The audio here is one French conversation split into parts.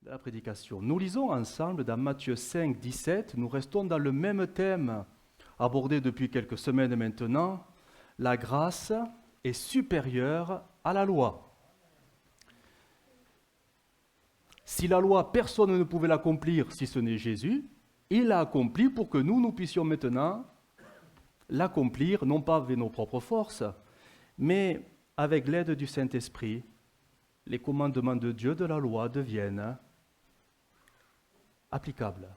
de la prédication. Nous lisons ensemble dans Matthieu 5, 17, nous restons dans le même thème abordé depuis quelques semaines maintenant. La grâce est supérieure à la loi. Si la loi, personne ne pouvait l'accomplir si ce n'est Jésus, il l'a accompli pour que nous puissions maintenant l'accomplir, non pas avec nos propres forces, mais avec l'aide du Saint-Esprit. Les commandements de Dieu de la loi deviennent applicables.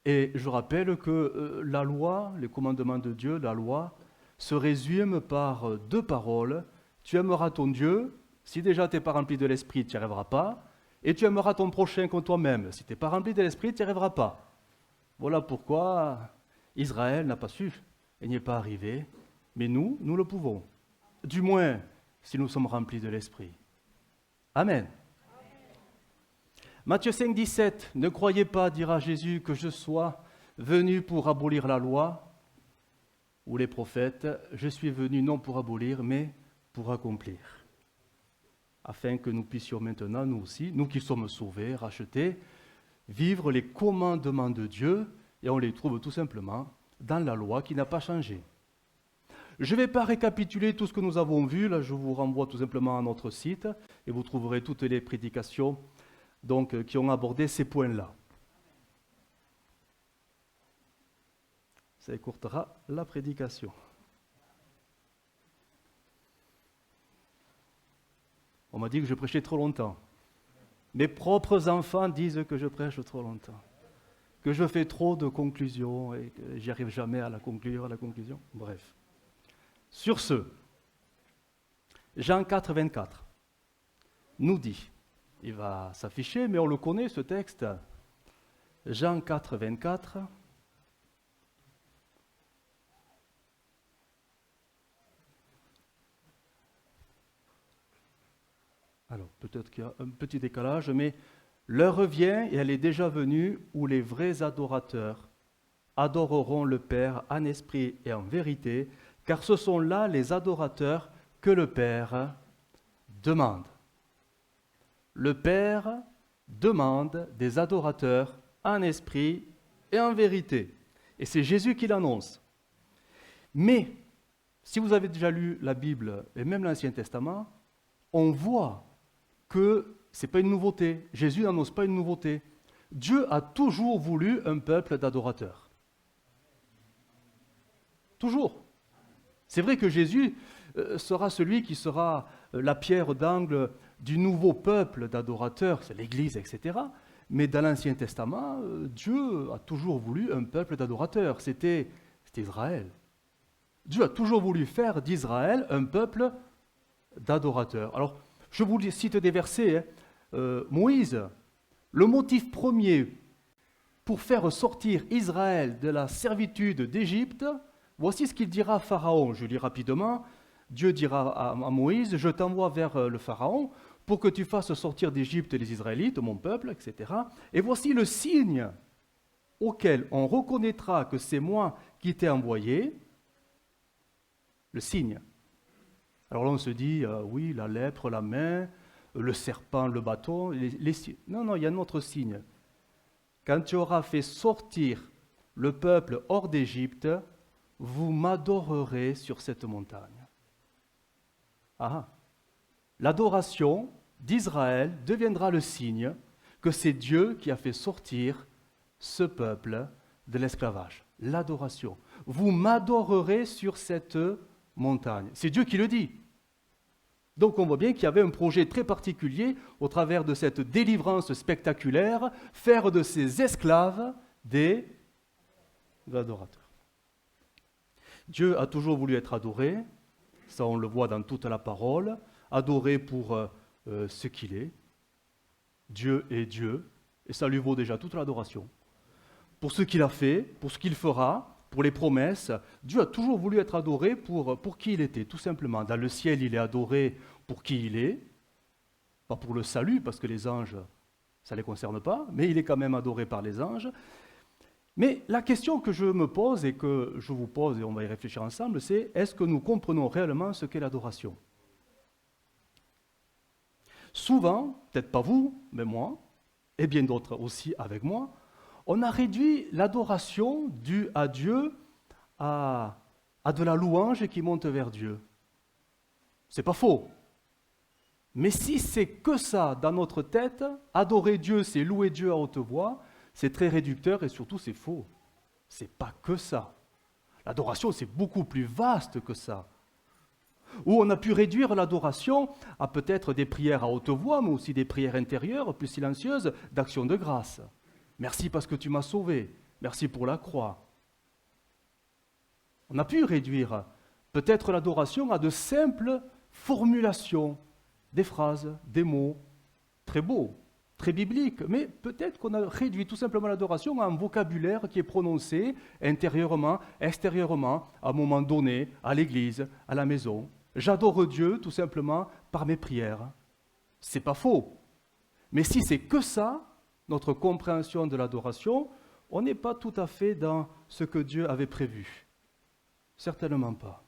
Et je rappelle que la loi, les commandements de Dieu, la loi, se résument par deux paroles. Tu aimeras ton Dieu, si déjà tu n'es pas rempli de l'Esprit, tu n'y arriveras pas. Et tu aimeras ton prochain comme toi-même. Si tu n'es pas rempli de l'Esprit, tu n'y arriveras pas. Voilà pourquoi Israël n'a pas su et n'y est pas arrivé. Mais nous le pouvons. Du moins, si nous sommes remplis de l'Esprit. Amen. Matthieu 5, 17. Ne croyez pas, dira Jésus, que je sois venu pour abolir la loi ou les prophètes. Je suis venu non pour abolir, mais pour accomplir. Afin que nous puissions maintenant, nous aussi, nous qui sommes sauvés, rachetés, vivre les commandements de Dieu, et on les trouve tout simplement dans la loi qui n'a pas changé. Je ne vais pas récapituler tout ce que nous avons vu, là je vous renvoie tout simplement à notre site, et vous trouverez toutes les prédications qui ont abordé ces points-là. Ça écourtera la prédication. On m'a dit que je prêchais trop longtemps. Mes propres enfants disent que je prêche trop longtemps, que je fais trop de conclusions et que j'y arrive jamais à la conclure, à la conclusion. Bref. Sur ce, Jean 4, 24 nous dit, il va s'afficher, mais on le connaît ce texte, Jean 4, 24. Alors, peut-être qu'il y a un petit décalage, mais l'heure vient, et elle est déjà venue, où les vrais adorateurs adoreront le Père en esprit et en vérité, car ce sont là les adorateurs que le Père demande. Le Père demande des adorateurs en esprit et en vérité. Et c'est Jésus qui l'annonce. Mais, si vous avez déjà lu la Bible et même l'Ancien Testament, on voit que ce n'est pas une nouveauté. Jésus n'annonce pas une nouveauté. Dieu a toujours voulu un peuple d'adorateurs. Toujours. C'est vrai que Jésus sera celui qui sera la pierre d'angle du nouveau peuple d'adorateurs, c'est l'Église, etc. Mais dans l'Ancien Testament, Dieu a toujours voulu un peuple d'adorateurs. C'était Israël. Dieu a toujours voulu faire d'Israël un peuple d'adorateurs. Alors, je vous cite des versets. Moïse, le motif premier pour faire sortir Israël de la servitude d'Égypte, voici ce qu'il dira à Pharaon. Je lis rapidement. Dieu dira à Moïse, je t'envoie vers le Pharaon pour que tu fasses sortir d'Égypte les Israélites, mon peuple, etc. Et voici le signe auquel on reconnaîtra que c'est moi qui t'ai envoyé. Le signe. Alors là, on se dit, oui, la lèpre, la main, le serpent, le bâton, les signes. Non, il y a un autre signe. Quand tu auras fait sortir le peuple hors d'Égypte, vous m'adorerez sur cette montagne. L'adoration d'Israël deviendra le signe que c'est Dieu qui a fait sortir ce peuple de l'esclavage. L'adoration. Vous m'adorerez sur cette montagne. C'est Dieu qui le dit. Donc on voit bien qu'il y avait un projet très particulier au travers de cette délivrance spectaculaire, faire de ces esclaves des adorateurs. Dieu a toujours voulu être adoré, ça on le voit dans toute la parole, adoré pour ce qu'il est. Dieu est Dieu, et ça lui vaut déjà toute l'adoration. Pour ce qu'il a fait, pour ce qu'il fera, pour les promesses, Dieu a toujours voulu être adoré pour qui il était, tout simplement. Dans le ciel, il est adoré pour qui il est, pas pour le salut, parce que les anges, ça ne les concerne pas, mais il est quand même adoré par les anges. Mais la question que je me pose et que je vous pose, et on va y réfléchir ensemble, c'est est-ce que nous comprenons réellement ce qu'est l'adoration ? Souvent, peut-être pas vous, mais moi, et bien d'autres aussi avec moi, on a réduit l'adoration due à Dieu à de la louange qui monte vers Dieu. C'est pas faux. Mais si c'est que ça dans notre tête, adorer Dieu, c'est louer Dieu à haute voix, c'est très réducteur et surtout c'est faux. C'est pas que ça. L'adoration, c'est beaucoup plus vaste que ça. Où on a pu réduire l'adoration à peut-être des prières à haute voix, mais aussi des prières intérieures, plus silencieuses, d'action de grâce. Merci parce que tu m'as sauvé. Merci pour la croix. On a pu réduire peut-être l'adoration à de simples formulations, des phrases, des mots, très beaux, très bibliques, mais peut-être qu'on a réduit tout simplement l'adoration à un vocabulaire qui est prononcé intérieurement, extérieurement, à un moment donné, à l'église, à la maison. J'adore Dieu tout simplement par mes prières. C'est pas faux. Mais si c'est que ça, notre compréhension de l'adoration, on n'est pas tout à fait dans ce que Dieu avait prévu. Certainement pas.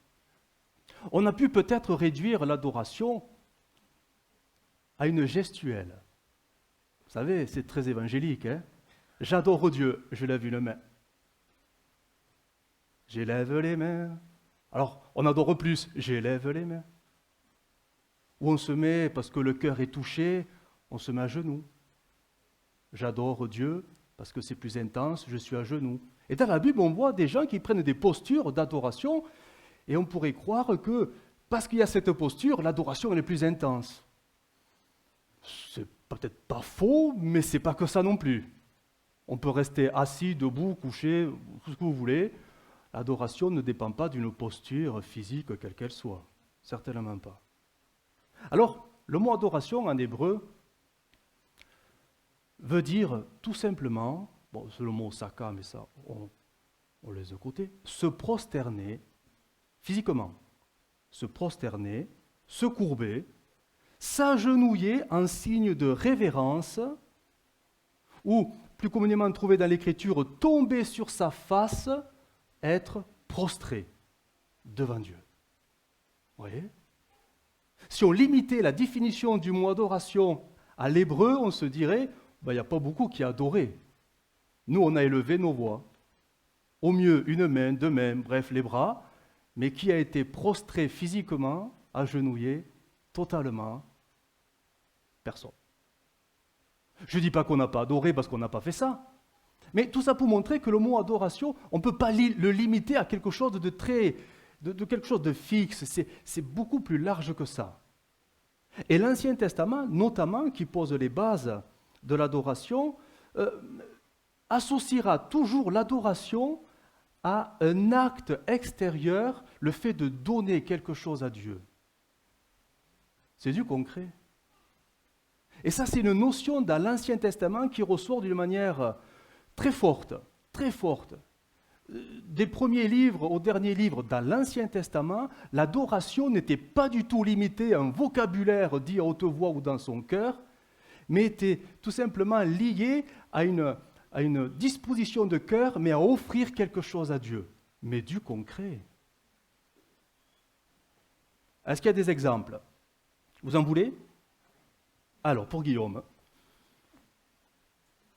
On a pu peut-être réduire l'adoration à une gestuelle. Vous savez, c'est très évangélique. J'adore Dieu, je lève une main. J'élève les mains. Alors, on adore plus, j'élève les mains. Ou on se met, parce que le cœur est touché, on se met à genoux. J'adore Dieu, parce que c'est plus intense, je suis à genoux. Et dans la Bible, on voit des gens qui prennent des postures d'adoration, et on pourrait croire que, parce qu'il y a cette posture, l'adoration elle est plus intense. C'est peut-être pas faux, mais c'est pas que ça non plus. On peut rester assis, debout, couché, tout ce que vous voulez. L'adoration ne dépend pas d'une posture physique quelle qu'elle soit. Certainement pas. Alors, le mot adoration en hébreu veut dire tout simplement, bon, c'est le mot saka, mais ça, on laisse de côté, se prosterner physiquement. Se prosterner, se courber, s'agenouiller en signe de révérence, ou, plus communément trouvé dans l'Écriture, tomber sur sa face, être prostré devant Dieu. Vous voyez ? Si on limitait la définition du mot adoration à l'hébreu, on se dirait, il n'y a pas beaucoup qui a adoré. Nous, on a élevé nos voix. Au mieux, une main, deux mains, bref, les bras, mais qui a été prostré physiquement, agenouillé, totalement, personne. Je ne dis pas qu'on n'a pas adoré parce qu'on n'a pas fait ça. Mais tout ça pour montrer que le mot adoration, on ne peut pas le limiter à quelque chose de quelque chose de fixe. C'est beaucoup plus large que ça. Et l'Ancien Testament, notamment, qui pose les bases de l'adoration, associera toujours l'adoration à un acte extérieur, le fait de donner quelque chose à Dieu. C'est du concret. Et ça, c'est une notion dans l'Ancien Testament qui ressort d'une manière très forte, très forte. Des premiers livres au dernier livre dans l'Ancien Testament, l'adoration n'était pas du tout limitée à un vocabulaire dit à haute voix ou dans son cœur, mais était tout simplement liée à une disposition de cœur, mais à offrir quelque chose à Dieu, mais du concret. Est-ce qu'il y a des exemples ? Vous en voulez ? Alors, pour Guillaume,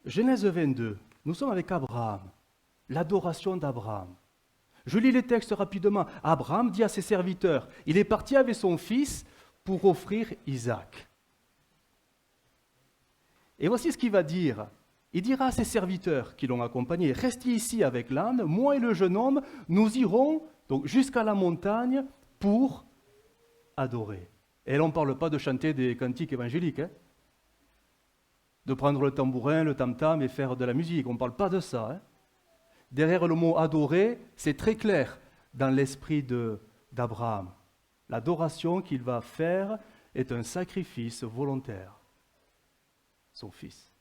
Genèse 22, nous sommes avec Abraham, l'adoration d'Abraham. Je lis les textes rapidement. Abraham dit à ses serviteurs, il est parti avec son fils pour offrir Isaac. Et voici ce qu'il va dire. Il dira à ses serviteurs qui l'ont accompagné, restez ici avec l'âne, moi et le jeune homme, nous irons donc jusqu'à la montagne pour adorer. Et là, on ne parle pas de chanter des cantiques évangéliques, de prendre le tambourin, le tam-tam et faire de la musique. On ne parle pas de ça. Derrière le mot adorer, c'est très clair dans l'esprit d'Abraham. L'adoration qu'il va faire est un sacrifice volontaire. Son fils.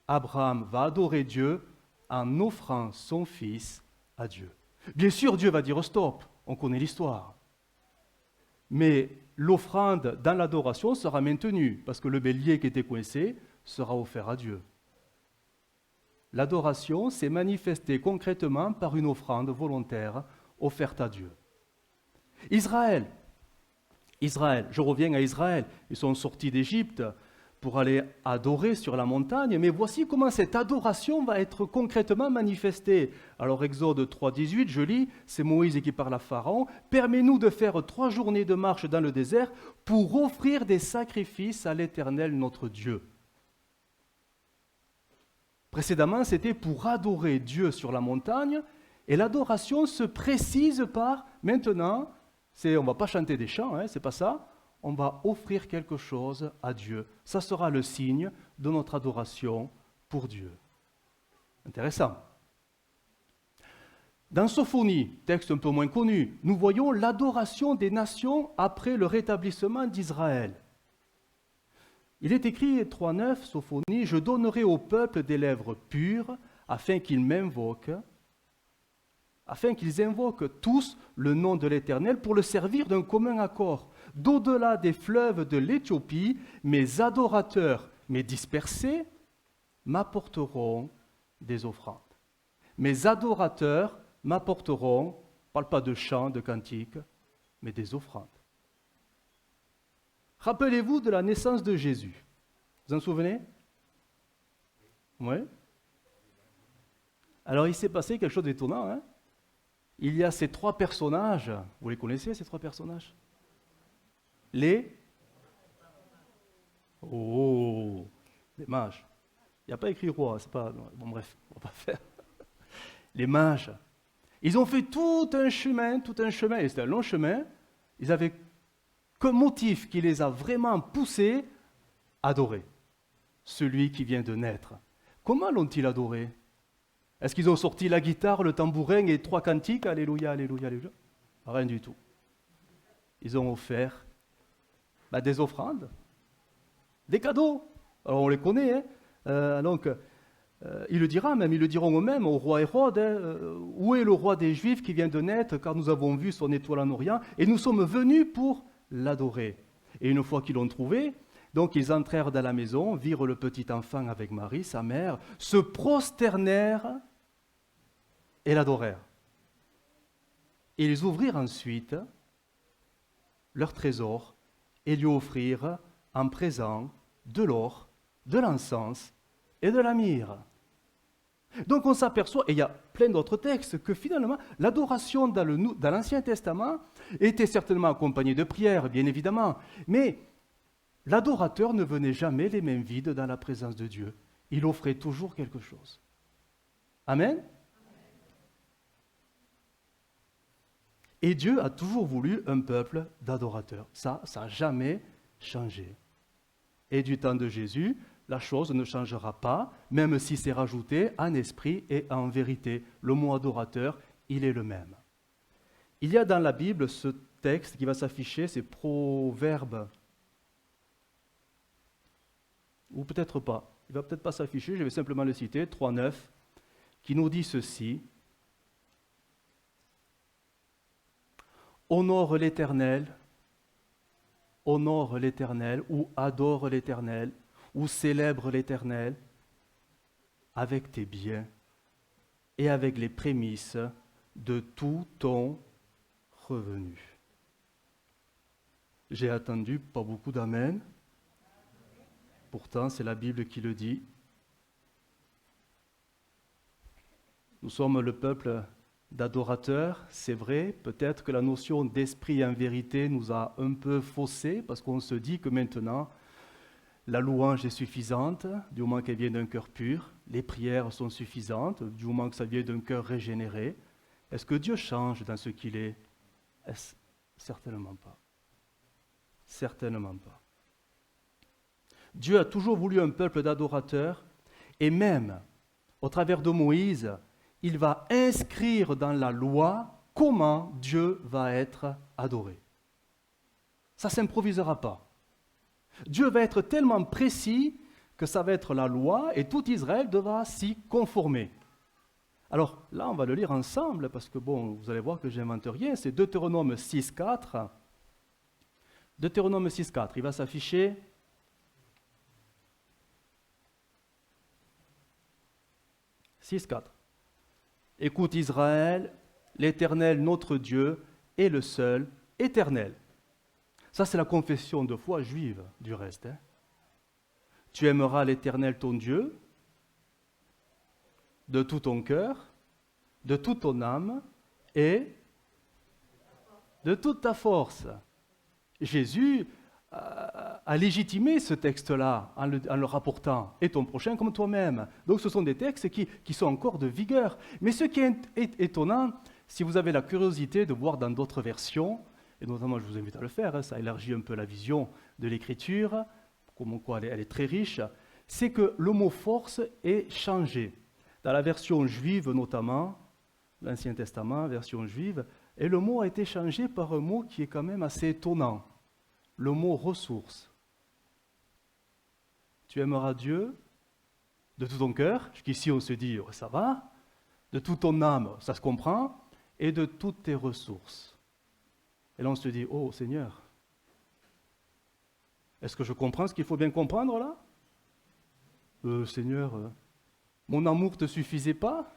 Abraham va adorer Dieu en offrant son fils à Dieu. Bien sûr, Dieu va dire stop, on connaît l'histoire. Mais l'offrande dans l'adoration sera maintenue, parce que le bélier qui était coincé sera offert à Dieu. L'adoration s'est manifestée concrètement par une offrande volontaire offerte à Dieu. Israël, je reviens à Israël, ils sont sortis d'Égypte pour aller adorer sur la montagne, mais voici comment cette adoration va être concrètement manifestée. Alors Exode 3,18, je lis, c'est Moïse qui parle à Pharaon, « Permets-nous de faire 3 journées de marche dans le désert pour offrir des sacrifices à l'Éternel notre Dieu. » Précédemment, c'était pour adorer Dieu sur la montagne, et l'adoration se précise par, maintenant, on ne va pas chanter des chants, c'est pas ça, on va offrir quelque chose à Dieu. Ça sera le signe de notre adoration pour Dieu. Intéressant. Dans Sophonie, texte un peu moins connu, nous voyons l'adoration des nations après le rétablissement d'Israël. Il est écrit 3.9, Sophonie, « Je donnerai au peuple des lèvres pures, afin qu'ils m'invoquent, afin qu'ils invoquent tous le nom de l'Éternel pour le servir d'un commun accord. D'au-delà des fleuves de l'Éthiopie, mes adorateurs, mes dispersés, m'apporteront des offrandes. Mes adorateurs m'apporteront, on ne parle pas de chants, de cantiques, mais des offrandes. » Rappelez-vous de la naissance de Jésus. Vous en souvenez? Oui. Alors il s'est passé quelque chose d'étonnant. Il y a ces 3 personnages. Vous les connaissez, ces 3 personnages? Les mages. Il n'y a pas écrit roi, c'est pas. Bon, bref, on va pas faire. Les mages. Ils ont fait tout un chemin, et c'était un long chemin. Ils avaient qu'un motif qui les a vraiment poussés à adorer celui qui vient de naître. Comment l'ont-ils adoré? Est-ce qu'ils ont sorti la guitare, le tambourin et 3 cantiques? Alléluia, alléluia, alléluia. Rien du tout. Ils ont offert des offrandes, des cadeaux. Alors on les connaît. Ils le diront eux-mêmes au roi Hérode, où est le roi des Juifs qui vient de naître, car nous avons vu son étoile en Orient, et nous sommes venus pour l'adorer. Et une fois qu'ils l'ont trouvé, donc ils entrèrent dans la maison, virent le petit enfant avec Marie, sa mère, se prosternèrent et l'adorèrent. Et ils ouvrirent ensuite leur trésor et lui offrirent en présent de l'or, de l'encens et de la myrrhe. Donc on s'aperçoit, et il y a plein d'autres textes, que finalement l'adoration dans l'Ancien Testament était certainement accompagnée de prières, bien évidemment, mais l'adorateur ne venait jamais les mains vides dans la présence de Dieu. Il offrait toujours quelque chose. Amen? Et Dieu a toujours voulu un peuple d'adorateurs. Ça n'a jamais changé. Et du temps de Jésus, la chose ne changera pas, même si c'est rajouté en esprit et en vérité. Le mot adorateur, il est le même. Il y a dans la Bible ce texte qui va s'afficher, c'est Proverbes. Ou peut-être pas. Il ne va peut-être pas s'afficher, je vais simplement le citer, 3.9, qui nous dit ceci. Honore l'Éternel, ou adore l'Éternel, ou célèbre l'Éternel avec tes biens et avec les prémices de tout ton revenu. J'ai attendu pas beaucoup d'amen. Pourtant, c'est la Bible qui le dit. Nous sommes le peuple d'adorateurs, c'est vrai. Peut-être que la notion d'esprit en vérité nous a un peu faussé, parce qu'on se dit que maintenant, la louange est suffisante, du moment qu'elle vient d'un cœur pur. Les prières sont suffisantes, du moment que ça vient d'un cœur régénéré. Est-ce que Dieu change dans ce qu'il est? Certainement pas. Certainement pas. Dieu a toujours voulu un peuple d'adorateurs, et même, au travers de Moïse, il va inscrire dans la loi comment Dieu va être adoré. Ça ne s'improvisera pas. Dieu va être tellement précis que ça va être la loi et tout Israël devra s'y conformer. Alors là, on va le lire ensemble parce que vous allez voir que je n'invente rien. C'est Deutéronome 6.4. Deutéronome 6.4, il va s'afficher. « 6.4. Écoute Israël, l'Éternel notre Dieu est le seul éternel. » Ça, c'est la confession de foi juive, du reste. Tu aimeras l'Éternel ton Dieu de tout ton cœur, de toute ton âme et de toute ta force. Jésus a légitimé ce texte-là en le rapportant. Et ton prochain comme toi-même. Donc ce sont des textes qui sont encore de vigueur. Mais ce qui est étonnant, si vous avez la curiosité de voir dans d'autres versions, et notamment je vous invite à le faire, ça élargit un peu la vision de l'Écriture, comme quoi elle est très riche, c'est que le mot force est changé. Dans la version juive notamment, l'Ancien Testament, version juive, et le mot a été changé par un mot qui est quand même assez étonnant, le mot ressource. Tu aimeras Dieu de tout ton cœur, jusqu'ici on se dit ça va, de toute ton âme, ça se comprend, et de toutes tes ressources. Et là on se dit, oh Seigneur, est-ce que je comprends ce qu'il faut bien comprendre là? Seigneur, mon amour ne te suffisait pas?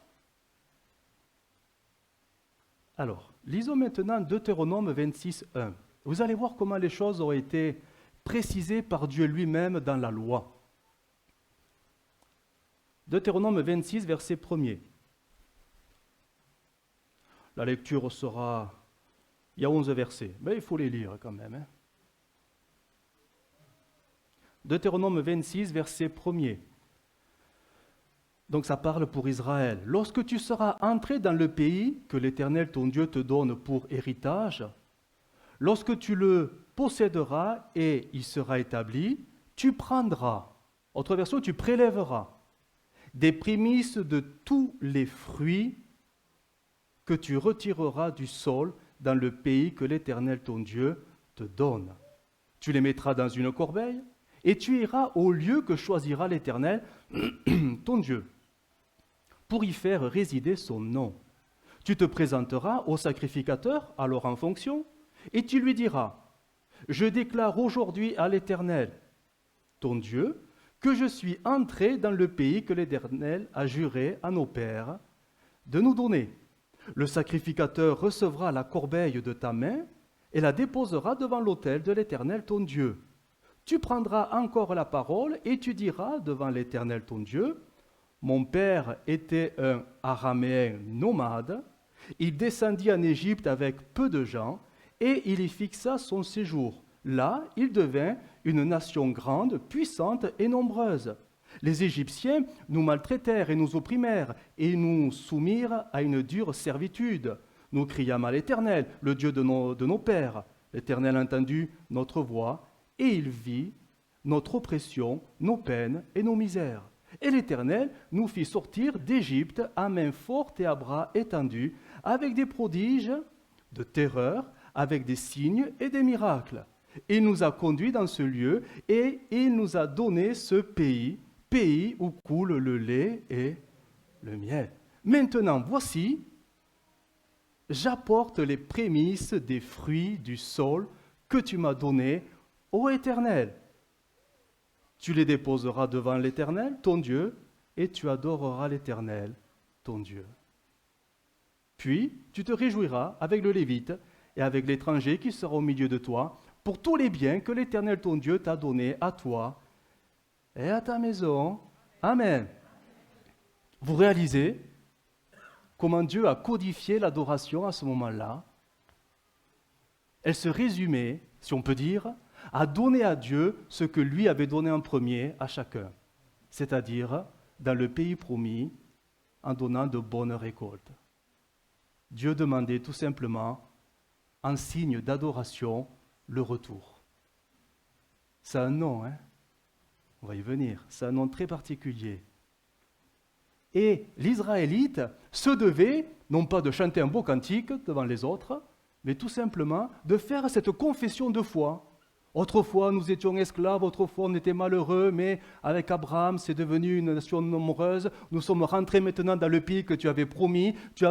Alors, lisons maintenant Deutéronome 26, 1. Vous allez voir comment les choses ont été précisées par Dieu lui-même dans la loi. Deutéronome 26, verset 1er. La lecture sera... Il y a 11 versets, mais il faut les lire quand même. Hein. Deutéronome 26, verset 1er. Donc ça parle pour Israël. Lorsque tu seras entré dans le pays que l'Éternel ton Dieu te donne pour héritage, lorsque tu le posséderas et il sera établi, tu prendras, autre version, tu prélèveras des prémices de tous les fruits que tu retireras du sol dans le pays que l'Éternel ton Dieu te donne. Tu les mettras dans une corbeille et tu iras au lieu que choisira l'Éternel ton Dieu pour y faire résider son nom. Tu te présenteras au sacrificateur, alors en fonction, et tu lui diras, « Je déclare aujourd'hui à l'Éternel, ton Dieu, que je suis entré dans le pays que l'Éternel a juré à nos pères de nous donner. Le sacrificateur recevra la corbeille de ta main et la déposera devant l'autel de l'Éternel ton Dieu. Tu prendras encore la parole et tu diras devant l'Éternel ton Dieu, mon père était un Araméen nomade, il descendit en Égypte avec peu de gens et il y fixa son séjour. Là, il devint une nation grande, puissante et nombreuse. Les Égyptiens nous maltraitèrent et nous opprimèrent et nous soumirent à une dure servitude. Nous criâmes à l'Éternel, le Dieu de nos pères. L'Éternel entendit notre voix et il vit notre oppression, nos peines et nos misères. Et l'Éternel nous fit sortir d'Égypte à main forte et à bras étendus, avec des prodiges de terreur, avec des signes et des miracles. Il nous a conduits dans ce lieu et il nous a donné ce pays, pays où coule le lait et le miel. Maintenant, voici, j'apporte les prémices des fruits du sol que tu m'as donnés, ô Éternel. Tu les déposeras devant l'Éternel, ton Dieu, et tu adoreras l'Éternel, ton Dieu. Puis, tu te réjouiras avec le Lévite et avec l'étranger qui sera au milieu de toi, pour tous les biens que l'Éternel, ton Dieu, t'a donnés à toi et à ta maison. Amen. Vous réalisez comment Dieu a codifié l'adoration à ce moment-là? Elle se résumait, si on peut dire, à donner à Dieu ce que lui avait donné en premier à chacun, c'est-à-dire dans le pays promis, en donnant de bonnes récoltes. Dieu demandait tout simplement, en signe d'adoration, le retour. C'est un nom, hein? On va y venir, c'est un nom très particulier. Et l'Israélite se devait, non pas de chanter un beau cantique devant les autres, mais tout simplement de faire cette confession de foi. Autrefois, nous étions esclaves, autrefois, on était malheureux, mais avec Abraham, c'est devenu une nation nombreuse. Nous sommes rentrés maintenant dans le pays que tu avais promis. Tu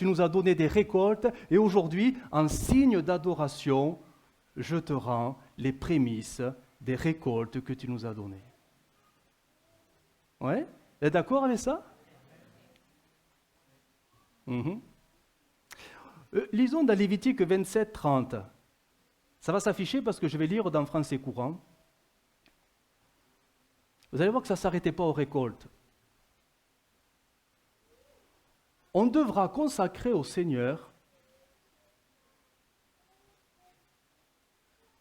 nous as donné des récoltes. Et aujourd'hui, en signe d'adoration, je te rends les prémices des récoltes que tu nous as données. Ouais? Vous êtes d'accord avec ça? Lisons dans Lévitique 27, 30. Ça va s'afficher parce que je vais lire dans français courant. Vous allez voir que ça ne s'arrêtait pas aux récoltes. On devra consacrer au Seigneur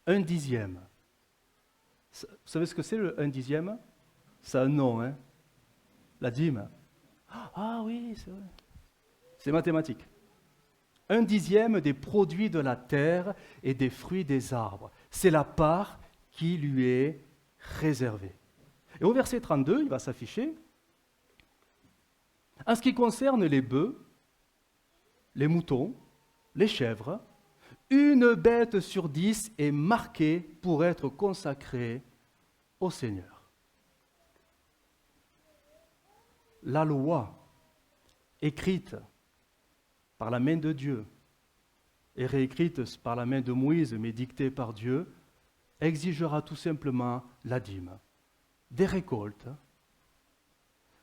un dixième. Vous savez ce que c'est un dixième? C'est un nom, hein? La dîme. Ah oui, c'est vrai. C'est mathématique. Un dixième des produits de la terre et des fruits des arbres. C'est la part qui lui est réservée. Et au verset 32, il va s'afficher. En ce qui concerne les bœufs, les moutons, les chèvres, une bête sur 10 est marquée pour être consacrée au Seigneur. La loi, écrite par la main de Dieu et réécrite par la main de Moïse, mais dictée par Dieu, exigera tout simplement la dîme, des récoltes,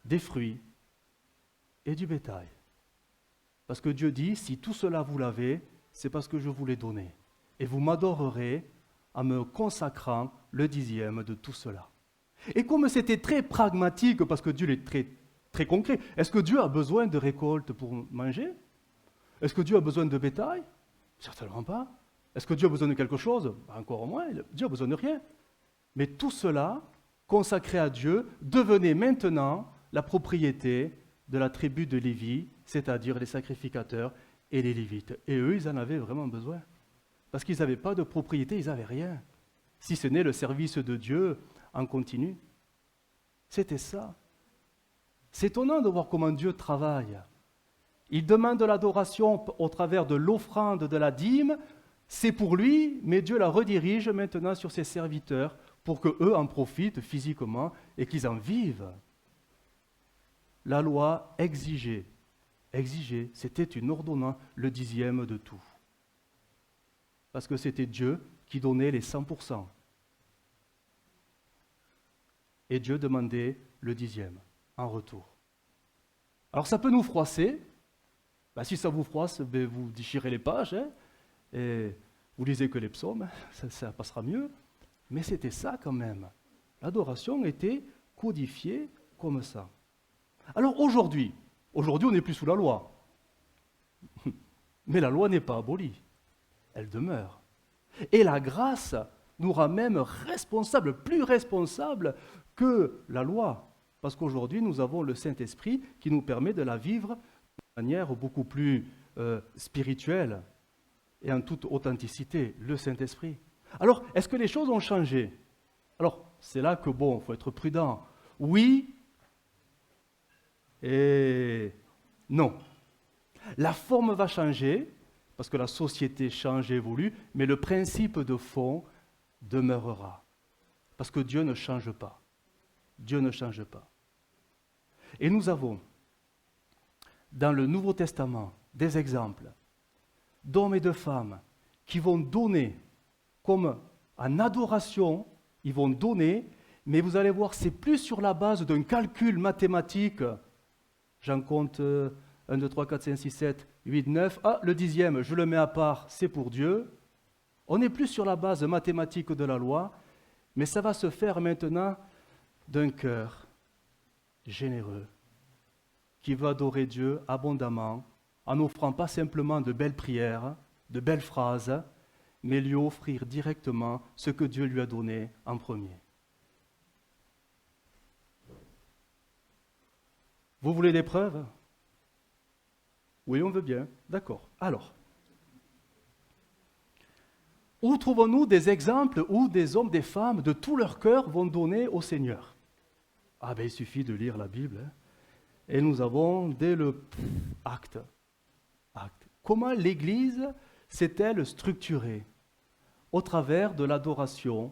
des fruits et du bétail. Parce que Dieu dit, si tout cela vous l'avez, c'est parce que je vous l'ai donné. Et vous m'adorerez en me consacrant le dixième de tout cela. Et comme c'était très pragmatique, parce que Dieu est très, très concret, est-ce que Dieu a besoin de récoltes pour manger? Est-ce que Dieu a besoin de bétail? Certainement pas. Est-ce que Dieu a besoin de quelque chose? Encore moins, Dieu a besoin de rien. Mais tout cela, consacré à Dieu, devenait maintenant la propriété de la tribu de Lévi, c'est-à-dire les sacrificateurs et les Lévites. Et eux, ils en avaient vraiment besoin. Parce qu'ils n'avaient pas de propriété, ils n'avaient rien. Si ce n'est le service de Dieu en continu. C'était ça. C'est étonnant de voir comment Dieu travaille. Il demande de l'adoration au travers de l'offrande de la dîme. C'est pour lui, mais Dieu la redirige maintenant sur ses serviteurs pour qu'eux en profitent physiquement et qu'ils en vivent. La loi exigeait, c'était une ordonnance, le dixième de tout. Parce que c'était Dieu qui donnait les 100%. Et Dieu demandait le dixième en retour. Alors ça peut nous froisser. Si ça vous froisse, vous déchirez les pages, hein, et vous lisez que les psaumes, ça passera mieux. Mais c'était ça quand même. L'adoration était codifiée comme ça. Alors aujourd'hui, on n'est plus sous la loi. Mais la loi n'est pas abolie. Elle demeure. Et la grâce nous rend même responsables, plus responsables que la loi. Parce qu'aujourd'hui, nous avons le Saint-Esprit qui nous permet de la vivre de manière beaucoup plus spirituelle et en toute authenticité, le Saint-Esprit. Alors, est-ce que les choses ont changé? Alors, c'est là que, il faut être prudent. Oui et non. La forme va changer, parce que la société change et évolue, mais le principe de fond demeurera. Parce que Dieu ne change pas. Dieu ne change pas. Et nous avons, dans le Nouveau Testament, des exemples d'hommes et de femmes qui vont donner, comme en adoration, ils vont donner, mais vous allez voir, c'est plus sur la base d'un calcul mathématique. J'en compte 1, 2, 3, 4, 5, 6, 7, 8, 9. Ah, le dixième, je le mets à part, c'est pour Dieu. On n'est plus sur la base mathématique de la loi, mais ça va se faire maintenant d'un cœur généreux qui veut adorer Dieu abondamment en n'offrant pas simplement de belles prières, de belles phrases, mais lui offrir directement ce que Dieu lui a donné en premier. Vous voulez des preuves? Oui, on veut bien. D'accord. Alors, où trouvons-nous des exemples où des hommes, des femmes, de tout leur cœur vont donner au Seigneur? Il suffit de lire la Bible. Hein. Et nous avons dès le acte. Comment l'Église s'est-elle structurée? Au travers de l'adoration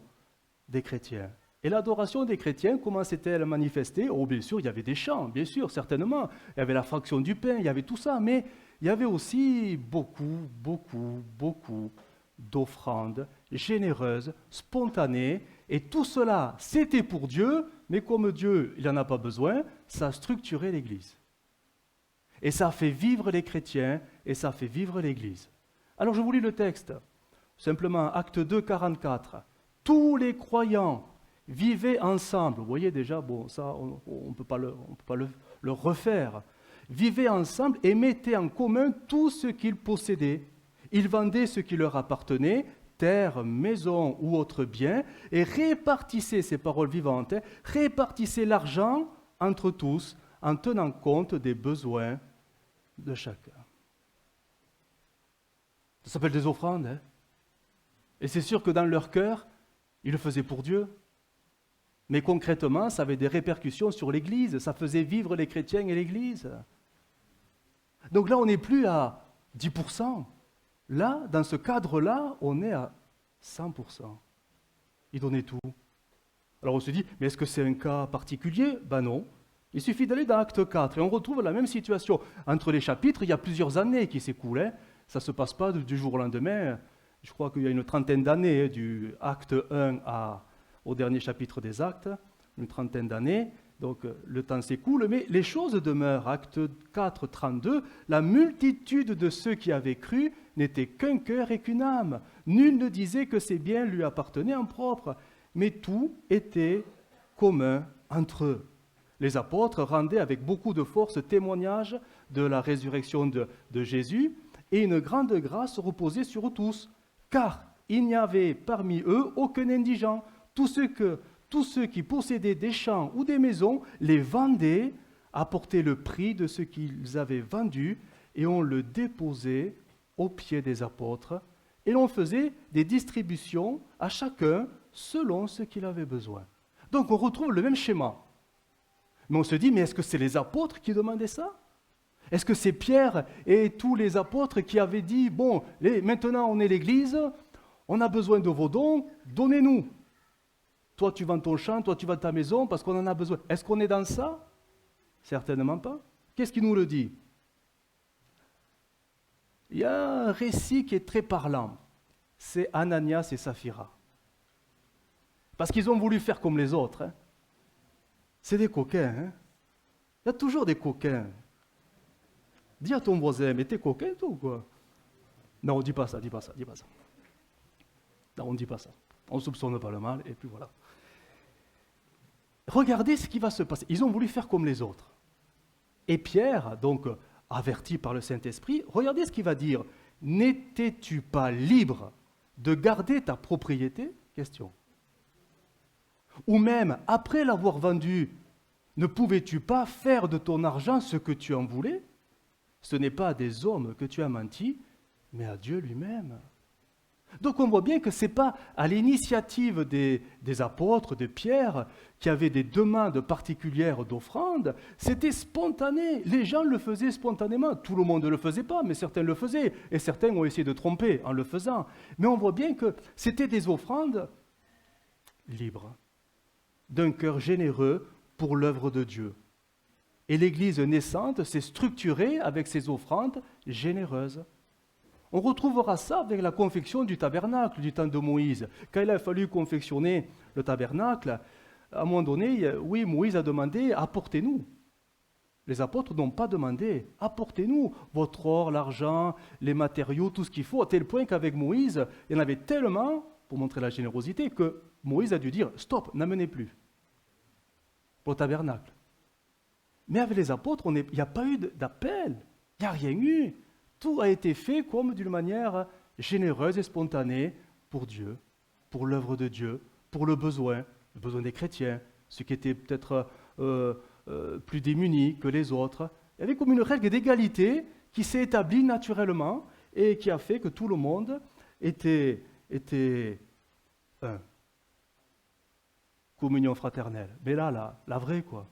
des chrétiens. Et l'adoration des chrétiens, comment s'est-elle manifestée? Bien sûr, il y avait des chants, bien sûr, certainement. Il y avait la fraction du pain, il y avait tout ça, mais il y avait aussi beaucoup d'offrandes généreuses, spontanées, et tout cela, c'était pour Dieu, mais comme Dieu, il n'en a pas besoin, ça a structuré l'Église. Et ça a fait vivre les chrétiens, et ça a fait vivre l'Église. Alors je vous lis le texte, simplement, Acte 2, 44. Tous les croyants vivaient ensemble. Vous voyez déjà, bon, ça, on ne peut pas le refaire. Vivaient ensemble et mettaient en commun tout ce qu'ils possédaient. Ils vendaient ce qui leur appartenait, terre, maison ou autres biens, et répartissaient, ces paroles vivantes, répartissaient l'argent entre tous en tenant compte des besoins de chacun. Ça s'appelle des offrandes. Hein? Et c'est sûr que dans leur cœur, ils le faisaient pour Dieu. Mais concrètement, ça avait des répercussions sur l'Église. Ça faisait vivre les chrétiens et l'Église. Donc là, on n'est plus à 10%. Là, dans ce cadre-là, on est à 100%. Ils donnaient tout. Alors on se dit, mais est-ce que c'est un cas particulier? Ben non. Il suffit d'aller dans Acte 4 et on retrouve la même situation. Entre les chapitres, il y a plusieurs années qui s'écoulent. Hein. Ça ne se passe pas du jour au lendemain. Je crois qu'il y a une trentaine d'années, du Acte 1 au dernier chapitre des Actes, une trentaine d'années. Donc le temps s'écoule, mais les choses demeurent. Acte 4, 32, la multitude de ceux qui avaient cru n'était qu'un cœur et qu'une âme. Nul ne disait que ses biens lui appartenaient en propre, mais tout était commun entre eux. Les apôtres rendaient avec beaucoup de force témoignage de la résurrection de Jésus, et une grande grâce reposait sur eux tous, car il n'y avait parmi eux aucun indigent. Tous ceux qui possédaient des champs ou des maisons les vendaient, apportaient le prix de ce qu'ils avaient vendu, et on le déposait aux pieds des apôtres, et l'on faisait des distributions à chacun selon ce qu'il avait besoin. Donc on retrouve le même schéma. Mais on se dit, mais est-ce que c'est les apôtres qui demandaient ça? Est-ce que c'est Pierre et tous les apôtres qui avaient dit, bon, maintenant on est l'Église, on a besoin de vos dons, donnez-nous. Toi tu vends ton champ, toi tu vends ta maison parce qu'on en a besoin. Est-ce qu'on est dans ça? Certainement pas. Qu'est-ce qui nous le dit? Il y a un récit qui est très parlant. C'est Ananias et Saphira. Parce qu'ils ont voulu faire comme les autres. Hein. C'est des coquins. Hein. Il y a toujours des coquins. Dis à ton voisin, mais t'es coquin toi ou quoi? Non, on ne dit pas ça, dis pas ça. Non, on ne dit pas ça. On ne soupçonne pas le mal, et puis voilà. Regardez ce qui va se passer. Ils ont voulu faire comme les autres. Et Pierre, donc averti par le Saint-Esprit, regardez ce qu'il va dire. N'étais-tu pas libre de garder ta propriété? Question. Ou même, après l'avoir vendu, ne pouvais-tu pas faire de ton argent ce que tu en voulais? Ce n'est pas à des hommes que tu as menti, mais à Dieu lui-même. Donc on voit bien que ce n'est pas à l'initiative des apôtres, de Pierre, qui avaient des demandes particulières d'offrande, c'était spontané. Les gens le faisaient spontanément. Tout le monde ne le faisait pas, mais certains le faisaient. Et certains ont essayé de tromper en le faisant. Mais on voit bien que c'était des offrandes libres, d'un cœur généreux pour l'œuvre de Dieu. Et l'Église naissante s'est structurée avec ces offrandes généreuses. On retrouvera ça avec la confection du tabernacle du temps de Moïse. Quand il a fallu confectionner le tabernacle, à un moment donné, oui, Moïse a demandé « apportez-nous ». Les apôtres n'ont pas demandé « apportez-nous votre or, l'argent, les matériaux, tout ce qu'il faut », à tel point qu'avec Moïse, il y en avait tellement, pour montrer la générosité, que Moïse a dû dire « stop, n'amenez plus » pour le tabernacle. Mais avec les apôtres, il n'y a pas eu d'appel, il n'y a rien eu. Tout a été fait comme d'une manière généreuse et spontanée pour Dieu, pour l'œuvre de Dieu, pour le besoin des chrétiens, ceux qui étaient peut-être plus démunis que les autres. Il y avait comme une règle d'égalité qui s'est établie naturellement et qui a fait que tout le monde était un. Communion fraternelle. Mais là, la vraie quoi.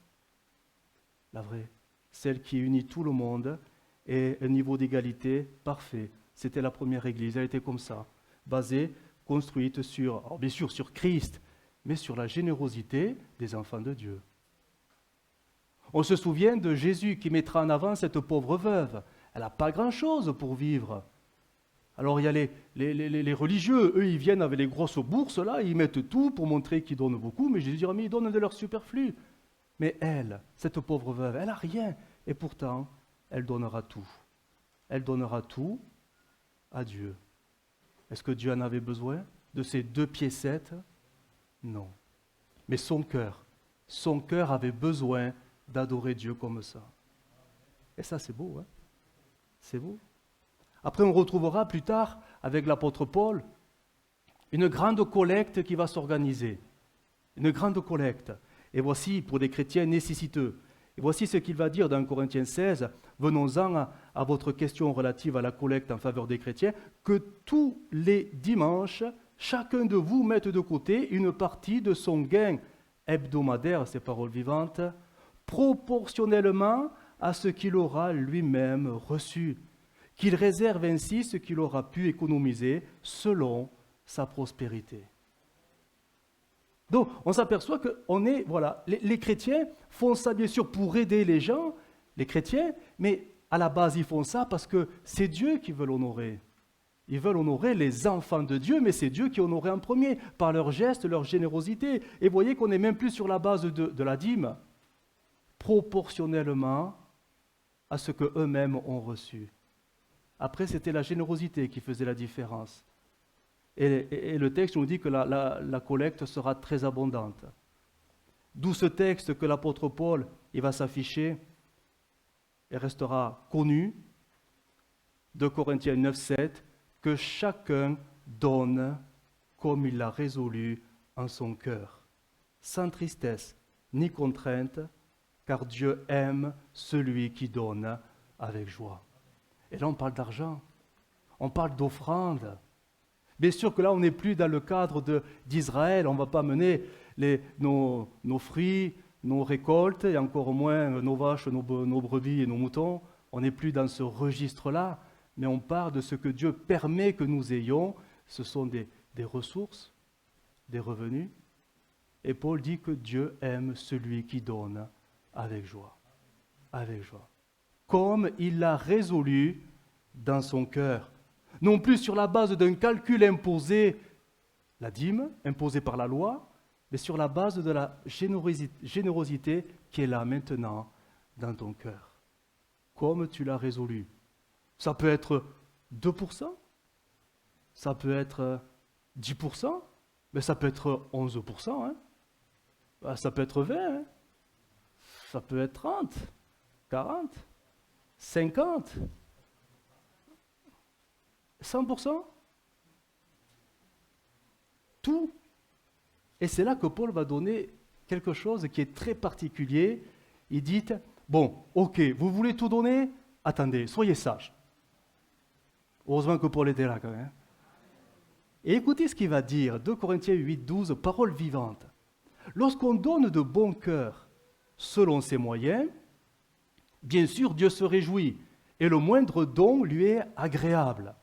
La vraie. Celle qui unit tout le monde et un niveau d'égalité parfait. C'était la première église, elle était comme ça, basée, construite sur, alors bien sûr sur Christ, mais sur la générosité des enfants de Dieu. On se souvient de Jésus qui mettra en avant cette pauvre veuve. Elle n'a pas grand-chose pour vivre. Alors il y a les religieux, eux ils viennent avec les grosses bourses là, ils mettent tout pour montrer qu'ils donnent beaucoup, mais Jésus dira, mais ils donnent de leur superflu. Mais elle, cette pauvre veuve, elle n'a rien, et pourtant, elle donnera tout. Elle donnera tout à Dieu. Est-ce que Dieu en avait besoin de ces 2 piécettes? Non. mais son cœur avait besoin d'adorer Dieu comme ça. Et ça, c'est beau, hein? C'est beau. Après, on retrouvera plus tard, avec l'apôtre Paul, une grande collecte qui va s'organiser. Une grande collecte. Et voici, pour des chrétiens nécessiteux. Et voici ce qu'il va dire dans Corinthiens 16. Venons-en à votre question relative à la collecte en faveur des chrétiens. Que tous les dimanches, chacun de vous mette de côté une partie de son gain hebdomadaire, ces paroles vivantes, proportionnellement à ce qu'il aura lui-même reçu. Qu'il réserve ainsi ce qu'il aura pu économiser selon sa prospérité. Donc, on s'aperçoit que les chrétiens font ça bien sûr pour aider les gens, les chrétiens, mais à la base, ils font ça parce que c'est Dieu qui veut l'honorer. Ils veulent honorer les enfants de Dieu, mais c'est Dieu qui est honoré en premier, par leurs gestes, leur générosité. Et vous voyez qu'on n'est même plus sur la base de la dîme, proportionnellement à ce qu'eux-mêmes ont reçu. Après, c'était la générosité qui faisait la différence. Et le texte nous dit que la collecte sera très abondante. D'où ce texte que l'apôtre Paul il va s'afficher et restera connu, de Corinthiens 9, 7, que chacun donne comme il l'a résolu en son cœur, sans tristesse ni contrainte, car Dieu aime celui qui donne avec joie. Et là, on parle d'argent, on parle d'offrande. Bien sûr que là, on n'est plus dans le cadre d'Israël, on ne va pas mener nos fruits, nos récoltes, et encore moins nos vaches, nos brebis et nos moutons. On n'est plus dans ce registre-là, mais on parle de ce que Dieu permet que nous ayons. Ce sont des ressources, des revenus. Et Paul dit que Dieu aime celui qui donne avec joie. Avec joie. Comme il l'a résolu dans son cœur. Non plus sur la base d'un calcul imposé, la dîme, imposée par la loi, mais sur la base de la générosité qui est là maintenant dans ton cœur. Comme tu l'as résolu. Ça peut être 2%, ça peut être 10%, mais ça peut être 11%, hein. Ça peut être 20%, hein. Ça peut être 30%, 40%, 50%. 100%. Tout. Et c'est là que Paul va donner quelque chose qui est très particulier. Il dit, bon, ok, vous voulez tout donner? Attendez, soyez sages. Heureusement que Paul était là quand même. Et écoutez ce qu'il va dire, 2 Corinthiens 8, 12, parole vivante. Lorsqu'on donne de bon cœur, selon ses moyens, bien sûr Dieu se réjouit, et le moindre don lui est agréable.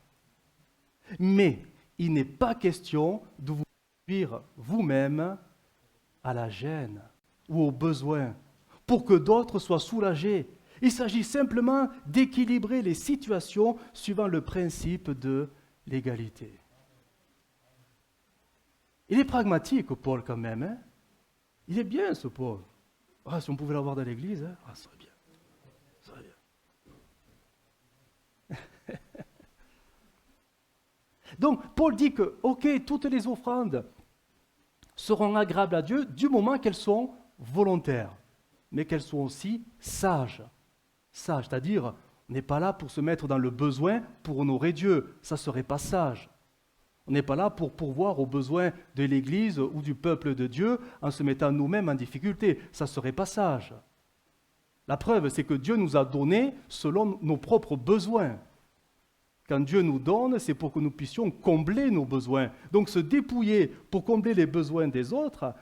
Mais il n'est pas question de vous conduire vous-même à la gêne ou au besoin pour que d'autres soient soulagés. Il s'agit simplement d'équilibrer les situations suivant le principe de l'égalité. Il est pragmatique, Paul, quand même. Hein? Il est bien, ce Paul. Ah, si on pouvait l'avoir dans l'église, hein? Ça serait bien. Ça serait bien. Donc, Paul dit que, ok, toutes les offrandes seront agréables à Dieu du moment qu'elles sont volontaires, mais qu'elles sont aussi sages. Sages, c'est-à-dire, on n'est pas là pour se mettre dans le besoin pour honorer Dieu. Ça ne serait pas sage. On n'est pas là pour pourvoir aux besoins de l'Église ou du peuple de Dieu en se mettant nous-mêmes en difficulté. Ça ne serait pas sage. La preuve, c'est que Dieu nous a donné selon nos propres besoins. Quand Dieu nous donne, c'est pour que nous puissions combler nos besoins. Donc se dépouiller pour combler les besoins des autres,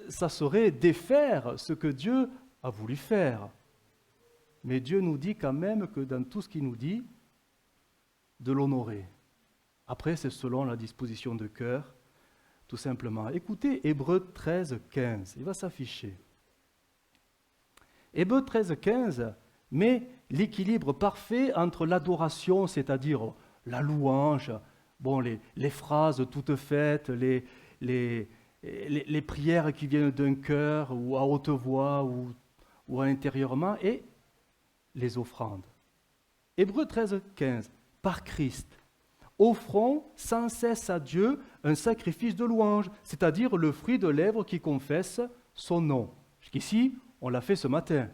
ça serait défaire ce que Dieu a voulu faire. Mais Dieu nous dit quand même que dans tout ce qu'il nous dit, de l'honorer. Après, c'est selon la disposition de cœur, tout simplement. Écoutez Hébreux 13, 15, il va s'afficher. Hébreux 13, 15 met l'équilibre parfait entre l'adoration, c'est-à-dire la louange, bon, les phrases toutes faites, les prières qui viennent d'un cœur ou à haute voix ou intérieurement, et les offrandes. Hébreux 13, 15, par Christ, offrons sans cesse à Dieu un sacrifice de louange, c'est-à-dire le fruit de lèvres qui confesse son nom. Jusqu'ici, on l'a fait ce matin.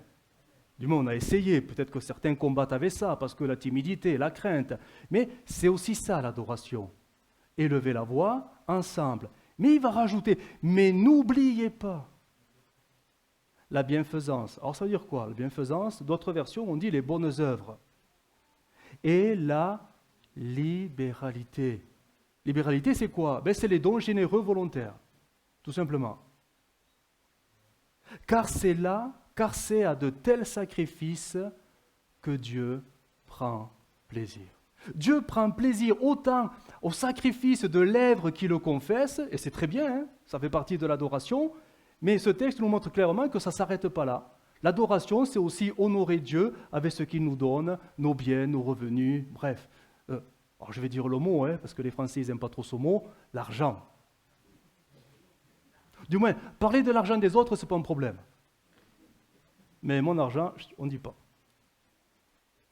Du moins, on a essayé. Peut-être que certains combattent avec ça, parce que la timidité, la crainte. Mais c'est aussi ça, l'adoration. Élever la voix ensemble. Mais il va rajouter, mais n'oubliez pas la bienfaisance. Alors ça veut dire quoi, la bienfaisance? D'autres versions, on dit les bonnes œuvres. Et la libéralité. Libéralité, c'est quoi? C'est les dons généreux volontaires, tout simplement. Car c'est à de tels sacrifices que Dieu prend plaisir. Dieu prend plaisir autant au sacrifice de lèvres qui le confessent, et c'est très bien, hein, ça fait partie de l'adoration, mais ce texte nous montre clairement que ça ne s'arrête pas là. L'adoration, c'est aussi honorer Dieu avec ce qu'il nous donne, nos biens, nos revenus, bref. Alors je vais dire le mot, parce que les Français n'aiment pas trop ce mot, l'argent. Du moins, parler de l'argent des autres, ce n'est pas un problème. Mais mon argent, on ne dit pas.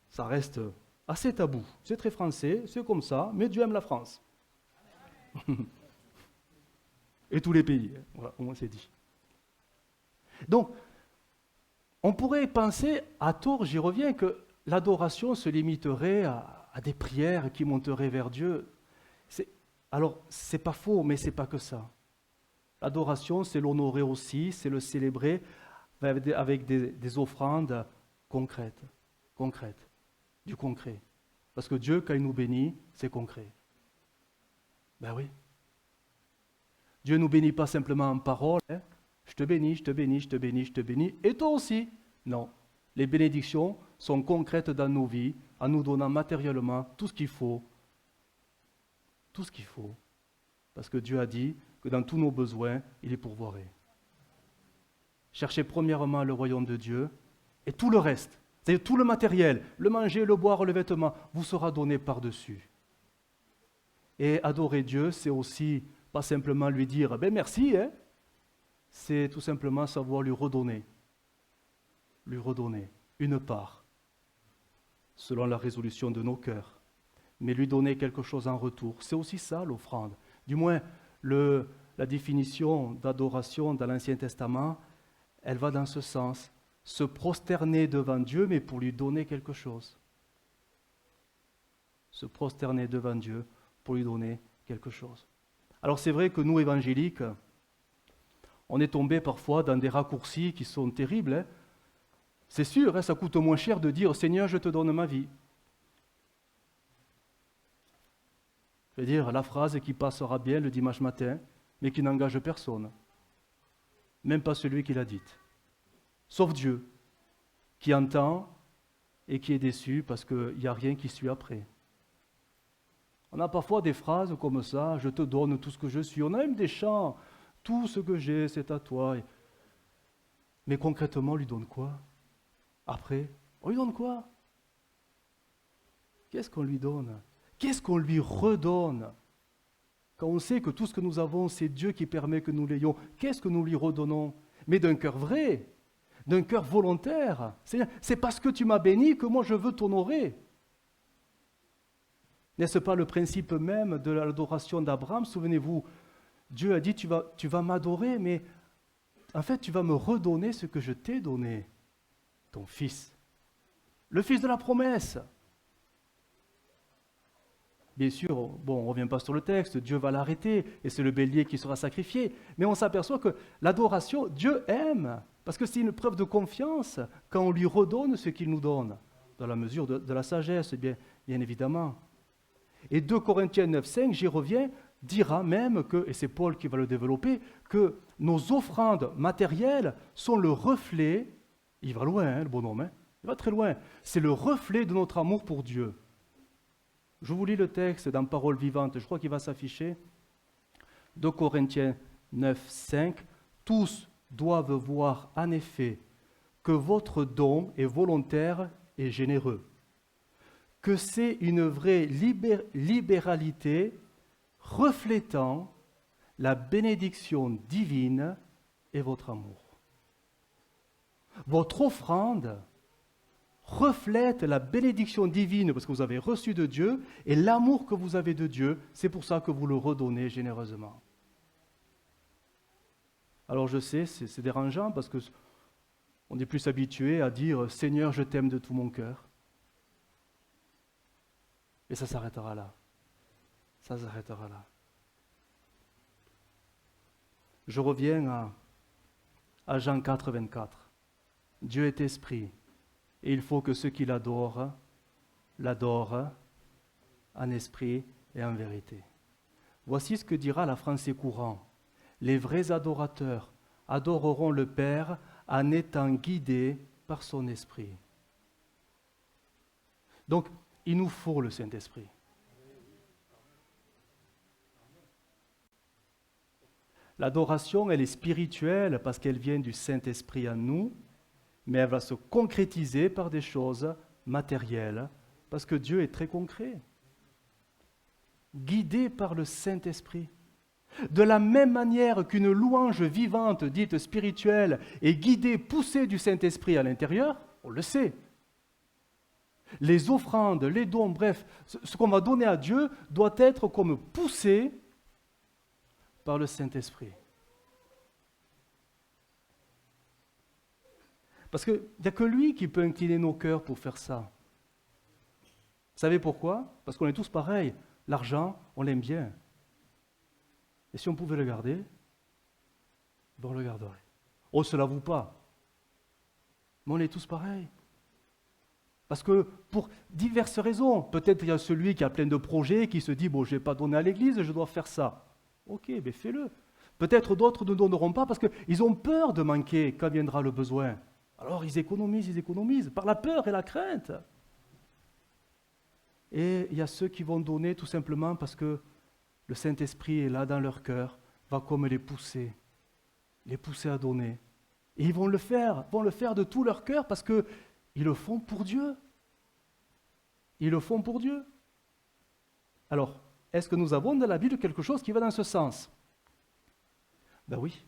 Ça reste assez tabou. C'est très français, c'est comme ça, mais Dieu aime la France. Et tous les pays. Voilà, au moins c'est dit. Donc, on pourrait penser, à tort, j'y reviens, que l'adoration se limiterait à des prières qui monteraient vers Dieu. Alors, c'est pas faux, mais c'est pas que ça. L'adoration, c'est l'honorer aussi, c'est le célébrer avec des offrandes concrètes, du concret. Parce que Dieu, quand il nous bénit, c'est concret. Ben oui. Dieu ne nous bénit pas simplement en parole, hein. Je te bénis, je te bénis, je te bénis, je te bénis, et toi aussi. Non. Les bénédictions sont concrètes dans nos vies, en nous donnant matériellement tout ce qu'il faut. Tout ce qu'il faut. Parce que Dieu a dit que dans tous nos besoins, il est pourvoiré. Cherchez premièrement le royaume de Dieu, et tout le reste, c'est-à-dire tout le matériel, le manger, le boire, le vêtement, vous sera donné par-dessus. Et adorer Dieu, c'est aussi pas simplement lui dire « merci », c'est tout simplement savoir lui redonner une part, selon la résolution de nos cœurs, mais lui donner quelque chose en retour. C'est aussi ça l'offrande. Du moins, la définition d'adoration dans l'Ancien Testament, elle va dans ce sens. Se prosterner devant Dieu, mais pour lui donner quelque chose. Se prosterner devant Dieu pour lui donner quelque chose. Alors c'est vrai que nous, évangéliques, on est tombés parfois dans des raccourcis qui sont terribles. C'est sûr, ça coûte moins cher de dire « Seigneur, je te donne ma vie ». Je veux dire, la phrase qui passera bien le dimanche matin, mais qui n'engage personne. Même pas celui qui l'a dite. Sauf Dieu, qui entend et qui est déçu parce qu'il n'y a rien qui suit après. On a parfois des phrases comme ça, je te donne tout ce que je suis. On a même des chants, tout ce que j'ai, c'est à toi. Mais concrètement, on lui donne quoi? Après, on lui donne quoi? Qu'est-ce qu'on lui donne? Qu'est-ce qu'on lui redonne? Quand on sait que tout ce que nous avons, c'est Dieu qui permet que nous l'ayons, qu'est-ce que nous lui redonnons? Mais d'un cœur vrai, d'un cœur volontaire. C'est parce que tu m'as béni que moi je veux t'honorer. N'est-ce pas le principe même de l'adoration d'Abraham? Souvenez-vous, Dieu a dit tu vas m'adorer, mais en fait tu vas me redonner ce que je t'ai donné, ton fils. Le fils de la promesse. Bien sûr, on ne revient pas sur le texte, Dieu va l'arrêter, et c'est le bélier qui sera sacrifié. Mais on s'aperçoit que l'adoration, Dieu aime, parce que c'est une preuve de confiance quand on lui redonne ce qu'il nous donne, dans la mesure de la sagesse, bien évidemment. Et 2 Corinthiens 9,5, j'y reviens, dira même que, et c'est Paul qui va le développer, que nos offrandes matérielles sont le reflet, il va loin, le bonhomme, il va très loin, c'est le reflet de notre amour pour Dieu. Je vous lis le texte dans Parole vivante, je crois qu'il va s'afficher. 2 Corinthiens 9, 5. Tous doivent voir en effet que votre don est volontaire et généreux, que c'est une vraie libéralité reflétant la bénédiction divine et votre amour. Votre offrande reflète la bénédiction divine parce que vous avez reçu de Dieu et l'amour que vous avez de Dieu, c'est pour ça que vous le redonnez généreusement. Alors je sais, c'est dérangeant parce que on est plus habitué à dire « Seigneur, je t'aime de tout mon cœur ». Et ça s'arrêtera là. Ça s'arrêtera là. Je reviens à Jean 4, 24. Dieu est esprit, et il faut que ceux qui l'adorent en esprit et en vérité. Voici ce que dira la Français courant. Les vrais adorateurs adoreront le Père en étant guidés par son esprit. Donc, il nous faut le Saint-Esprit. L'adoration, elle est spirituelle parce qu'elle vient du Saint-Esprit en nous, mais elle va se concrétiser par des choses matérielles, parce que Dieu est très concret. Guidé par le Saint-Esprit. De la même manière qu'une louange vivante, dite spirituelle, est guidée, poussée du Saint-Esprit à l'intérieur, on le sait. Les offrandes, les dons, bref, ce qu'on va donner à Dieu doit être comme poussé par le Saint-Esprit. Parce qu'il n'y a que lui qui peut incliner nos cœurs pour faire ça. Vous savez pourquoi? Parce qu'on est tous pareils. L'argent, on l'aime bien. Et si on pouvait le garder, on le garderait. On ne se l'avoue pas. Mais on est tous pareils. Parce que pour diverses raisons, peut-être il y a celui qui a plein de projets, qui se dit « bon, je n'ai pas donné à l'église, je dois faire ça ». Ok, mais fais-le. Peut-être d'autres ne donneront pas parce qu'ils ont peur de manquer quand viendra le besoin. Alors ils économisent, par la peur et la crainte. Et il y a ceux qui vont donner tout simplement parce que le Saint-Esprit est là dans leur cœur, va comme les pousser à donner. Et ils vont le faire de tout leur cœur parce qu'ils le font pour Dieu. Ils le font pour Dieu. Alors, est-ce que nous avons dans la Bible quelque chose qui va dans ce sens? Ben oui.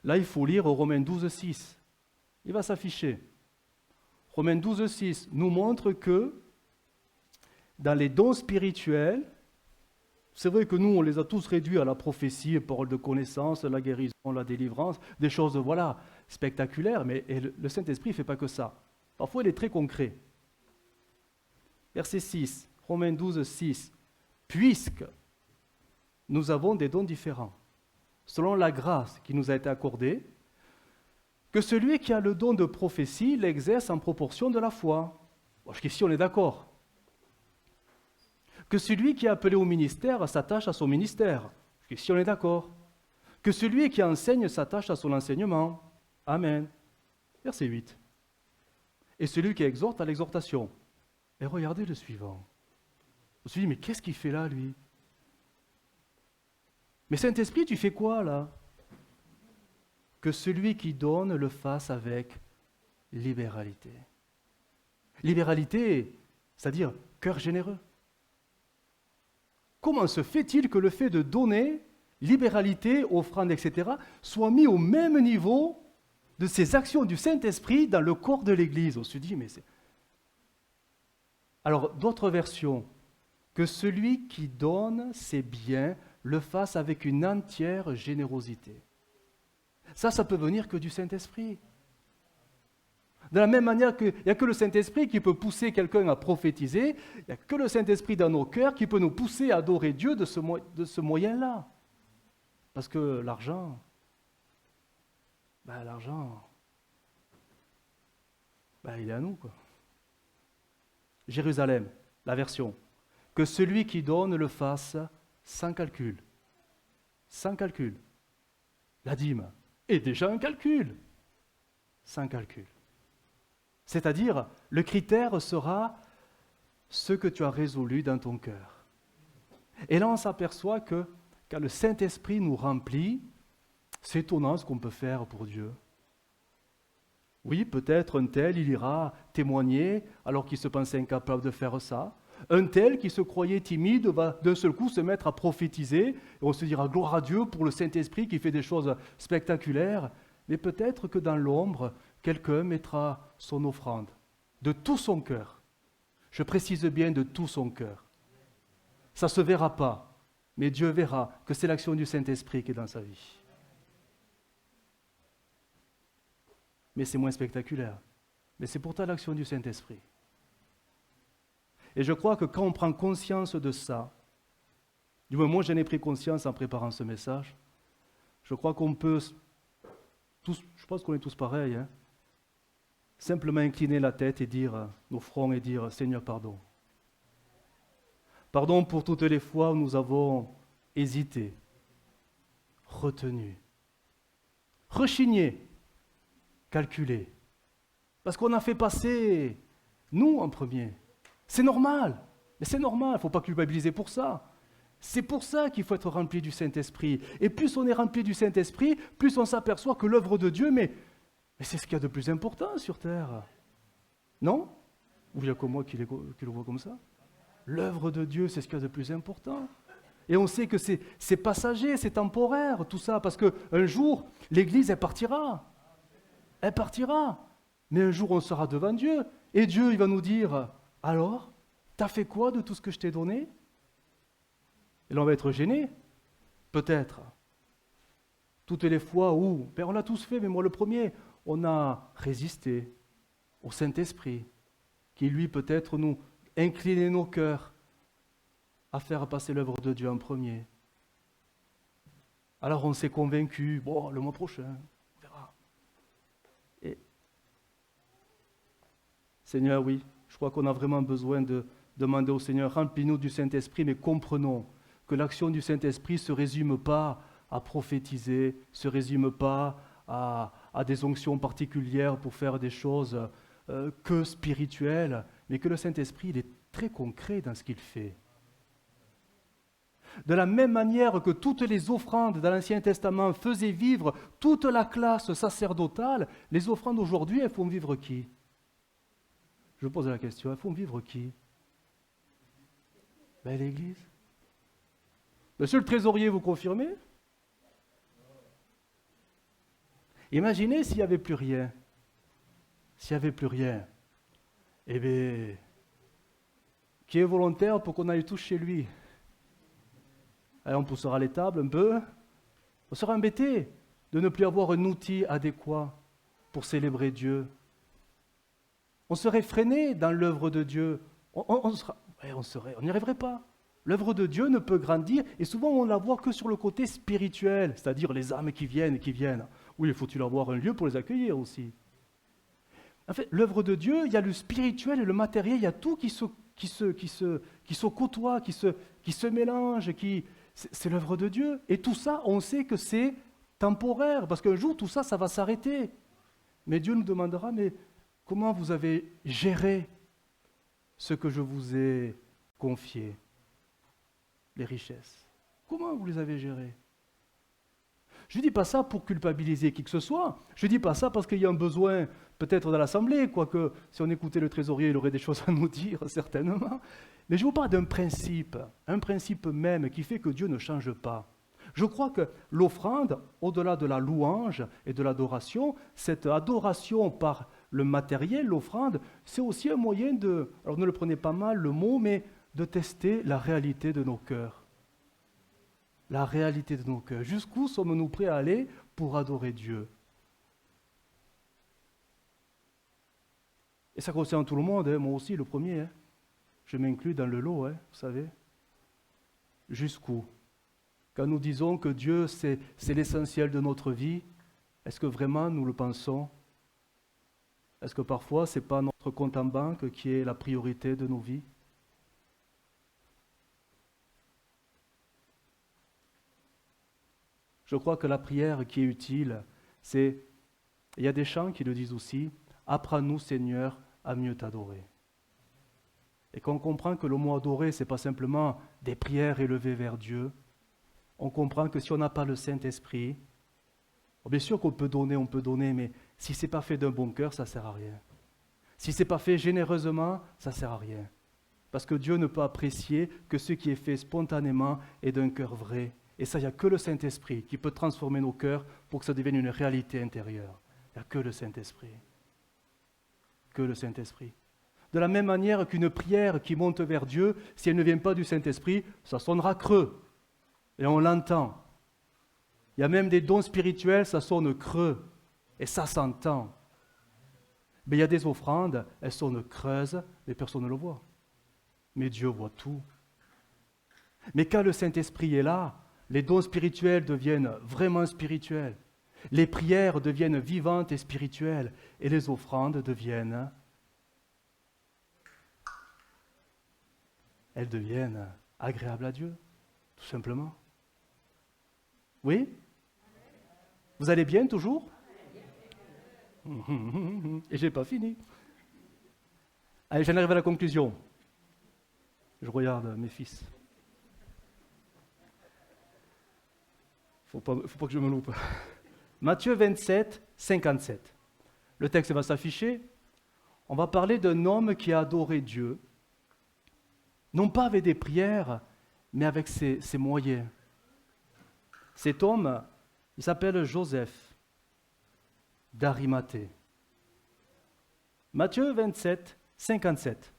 Là, il faut lire Romains 12, 6. Il va s'afficher. Romains 12, 6 nous montre que dans les dons spirituels, c'est vrai que nous, on les a tous réduits à la prophétie, parole de connaissance, la guérison, la délivrance, des choses, voilà, spectaculaires, mais le Saint-Esprit ne fait pas que ça. Parfois, il est très concret. Verset 6, Romains 12, 6. Puisque nous avons des dons différents, selon la grâce qui nous a été accordée, que celui qui a le don de prophétie l'exerce en proportion de la foi. Bon, jusqu'ici, on est d'accord. Que celui qui est appelé au ministère s'attache à son ministère. Jusqu'ici, on est d'accord. Que celui qui enseigne s'attache à son enseignement. Amen. Verset 8. Et celui qui exhorte à l'exhortation. Et regardez le suivant. On se dit, mais qu'est-ce qu'il fait là, lui? Mais Saint-Esprit, tu fais quoi, là? Que celui qui donne le fasse avec libéralité. Libéralité, c'est-à-dire cœur généreux. Comment se fait-il que le fait de donner, libéralité, offrande, etc., soit mis au même niveau de ces actions du Saint-Esprit dans le corps de l'Église? On se dit, mais c'est... Alors, d'autres versions, que celui qui donne ses biens le fasse avec une entière générosité. Ça peut venir que du Saint-Esprit. De la même manière qu'il n'y a que le Saint-Esprit qui peut pousser quelqu'un à prophétiser, il n'y a que le Saint-Esprit dans nos cœurs qui peut nous pousser à adorer Dieu de ce moyen-là. Parce que l'argent, il est à nous, quoi. Jérusalem, la version. Que celui qui donne le fasse sans calcul. Sans calcul. La dîme est déjà un calcul. Sans calcul. C'est-à-dire, le critère sera ce que tu as résolu dans ton cœur. Et là, on s'aperçoit que quand le Saint-Esprit nous remplit, c'est étonnant ce qu'on peut faire pour Dieu. Oui, peut-être un tel, il ira témoigner alors qu'il se pensait incapable de faire ça. Un tel qui se croyait timide va d'un seul coup se mettre à prophétiser et on se dira gloire à Dieu pour le Saint-Esprit qui fait des choses spectaculaires. Mais peut-être que dans l'ombre, quelqu'un mettra son offrande. de tout son cœur. Je précise bien de tout son cœur. Ça ne se verra pas, mais Dieu verra que c'est l'action du Saint-Esprit qui est dans sa vie. Mais c'est moins spectaculaire. Mais c'est pourtant l'action du Saint-Esprit. Et je crois que quand on prend conscience de ça, du moins moi j'en ai pris conscience en préparant ce message, je crois qu'on peut, tous, je pense qu'on est tous pareils, simplement incliner la tête et dire, nos fronts et dire, Seigneur, pardon. Pardon pour toutes les fois où nous avons hésité, retenu, rechigné, calculé. Parce qu'on a fait passer nous en premier. C'est normal, mais c'est normal, il ne faut pas culpabiliser pour ça. C'est pour ça qu'il faut être rempli du Saint-Esprit. Et plus on est rempli du Saint-Esprit, plus on s'aperçoit que l'œuvre de Dieu, mais c'est ce qu'il y a de plus important sur terre. Non? Ou il y a que moi qui le vois comme ça? L'œuvre de Dieu, c'est ce qu'il y a de plus important. Et on sait que c'est passager, c'est temporaire, tout ça, parce qu'un jour, l'Église, elle partira. Elle partira. Mais un jour, on sera devant Dieu. Et Dieu, il va nous dire, alors, t'as fait quoi de tout ce que je t'ai donné? Et là, on va être gêné, peut-être. Toutes les fois où, ben on l'a tous fait, mais moi le premier, on a résisté au Saint-Esprit, qui lui peut-être nous inclinait nos cœurs à faire passer l'œuvre de Dieu en premier. Alors on s'est convaincu, bon, le mois prochain, on verra. Et Seigneur, oui, je crois qu'on a vraiment besoin de demander au Seigneur, remplis-nous du Saint-Esprit, mais comprenons que l'action du Saint-Esprit ne se résume pas à prophétiser, ne se résume pas à des onctions particulières pour faire des choses que spirituelles, mais que le Saint-Esprit, il est très concret dans ce qu'il fait. De la même manière que toutes les offrandes dans l'Ancien Testament faisaient vivre toute la classe sacerdotale, les offrandes aujourd'hui, elles font vivre qui? Je pose la question, elles font vivre qui? Ben, l'Église. Monsieur le trésorier, vous confirmez? Imaginez s'il n'y avait plus rien. S'il n'y avait plus rien. Eh bien, qui est volontaire pour qu'on aille tous chez lui? Allez, on poussera les tables un peu. On sera embêté de ne plus avoir un outil adéquat pour célébrer Dieu. On serait freiné dans l'œuvre de Dieu. On n'y arriverait pas. L'œuvre de Dieu ne peut grandir, et souvent on la voit que sur le côté spirituel, c'est-à-dire les âmes qui viennent. Oui, il faut-il avoir un lieu pour les accueillir aussi. En fait, l'œuvre de Dieu, il y a le spirituel et le matériel, il y a tout qui se côtoie, qui se mélange, c'est l'œuvre de Dieu. Et tout ça, on sait que c'est temporaire, parce qu'un jour, tout ça, ça va s'arrêter. Mais Dieu nous demandera, mais comment vous avez géré ce que je vous ai confié? Les richesses. Comment vous les avez gérées? Je ne dis pas ça pour culpabiliser qui que ce soit. Je ne dis pas ça parce qu'il y a un besoin peut-être dans l'Assemblée, quoique si on écoutait le trésorier, il aurait des choses à nous dire, certainement. Mais je vous parle d'un principe, un principe même qui fait que Dieu ne change pas. Je crois que l'offrande, au-delà de la louange et de l'adoration, cette adoration par le matériel, l'offrande, c'est aussi un moyen de, alors ne le prenez pas mal le mot, mais de tester la réalité de nos cœurs. La réalité de nos cœurs. Jusqu'où sommes-nous prêts à aller pour adorer Dieu? Et ça concerne tout le monde, moi aussi le premier. Je m'inclus dans le lot, vous savez. Jusqu'où? Quand nous disons que Dieu, c'est l'essentiel de notre vie, est-ce que vraiment nous le pensons? Est-ce que parfois, ce n'est pas notre compte en banque qui est la priorité de nos vies? Je crois que la prière qui est utile, c'est, il y a des chants qui le disent aussi, « Apprends-nous, Seigneur, à mieux t'adorer ». Et quand on comprend que le mot « adorer », ce n'est pas simplement des prières élevées vers Dieu, on comprend que si on n'a pas le Saint-Esprit, bien sûr qu'on peut donner, mais si ce n'est pas fait d'un bon cœur, ça ne sert à rien. Si ce n'est pas fait généreusement, ça ne sert à rien. Parce que Dieu ne peut apprécier que ce qui est fait spontanément et d'un cœur vrai. Et ça, il n'y a que le Saint-Esprit qui peut transformer nos cœurs pour que ça devienne une réalité intérieure. Il n'y a que le Saint-Esprit. Que le Saint-Esprit. De la même manière qu'une prière qui monte vers Dieu, si elle ne vient pas du Saint-Esprit, ça sonnera creux. Et on l'entend. Il y a même des dons spirituels, ça sonne creux. Et ça s'entend. Mais il y a des offrandes, elles sonnent creuses, mais personne ne le voit. Mais Dieu voit tout. Mais quand le Saint-Esprit est là, les dons spirituels deviennent vraiment spirituels. Les prières deviennent vivantes et spirituelles. Et les offrandes deviennent... elles deviennent agréables à Dieu, tout simplement. Oui? Vous allez bien toujours? Et je n'ai pas fini. Allez, j'en arrive à la conclusion. Je regarde mes fils. Faut pas que je me loupe. Matthieu 27, 57. Le texte va s'afficher. On va parler d'un homme qui a adoré Dieu, non pas avec des prières, mais avec ses moyens. Cet homme, il s'appelle Joseph d'Arimathée. Matthieu 27, 57.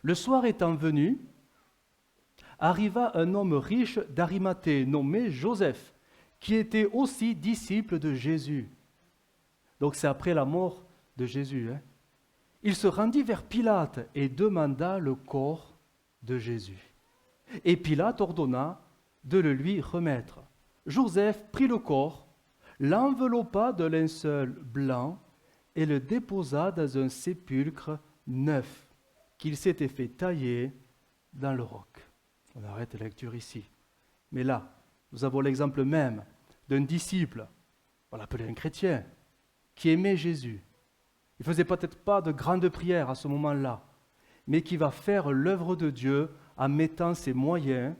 Le soir étant venu, arriva un homme riche d'Arimathée nommé Joseph, qui était aussi disciple de Jésus. Donc c'est après la mort de Jésus. Il se rendit vers Pilate et demanda le corps de Jésus. Et Pilate ordonna de le lui remettre. Joseph prit le corps, l'enveloppa de linceul blanc et le déposa dans un sépulcre neuf qu'il s'était fait tailler dans le roc. On arrête la lecture ici. Mais là, nous avons l'exemple même d'un disciple, on l'appelait un chrétien, qui aimait Jésus. Il ne faisait peut-être pas de grandes prières à ce moment-là, mais qui va faire l'œuvre de Dieu en mettant ses moyens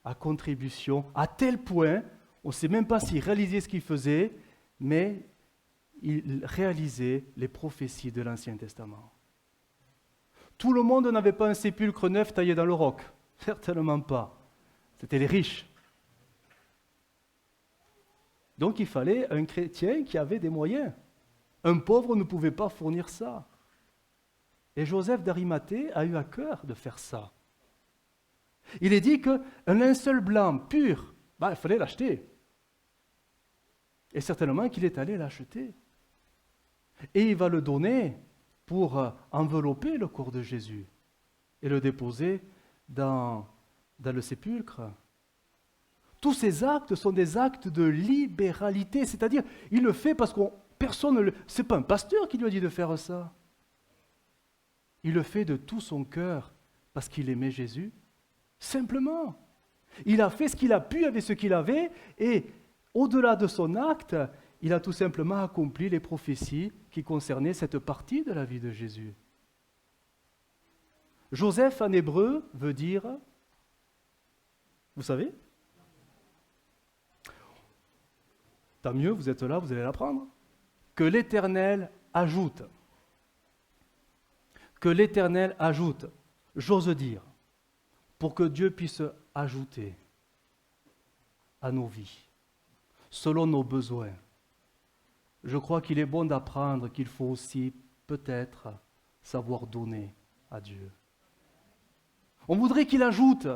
à contribution, à tel point, on ne sait même pas s'il réalisait ce qu'il faisait, mais il réalisait les prophéties de l'Ancien Testament. Tout le monde n'avait pas un sépulcre neuf taillé dans le roc, certainement pas. C'était les riches. Donc il fallait un chrétien qui avait des moyens. Un pauvre ne pouvait pas fournir ça. Et Joseph d'Arimathée a eu à cœur de faire ça. Il est dit qu'un linceul blanc pur, il fallait l'acheter. Et certainement qu'il est allé l'acheter. Et il va le donner pour envelopper le corps de Jésus et le déposer dans le sépulcre. Tous ces actes sont des actes de libéralité, c'est-à-dire il le fait parce que personne ne le... Ce n'est pas un pasteur qui lui a dit de faire ça. Il le fait de tout son cœur parce qu'il aimait Jésus. Simplement. Il a fait ce qu'il a pu avec ce qu'il avait et au-delà de son acte, il a tout simplement accompli les prophéties qui concernaient cette partie de la vie de Jésus. Joseph en hébreu veut dire, vous savez? Tant mieux, vous êtes là, vous allez l'apprendre. Que l'Éternel ajoute. Que l'Éternel ajoute, j'ose dire, pour que Dieu puisse ajouter à nos vies, selon nos besoins. Je crois qu'il est bon d'apprendre qu'il faut aussi peut-être savoir donner à Dieu. On voudrait qu'il ajoute,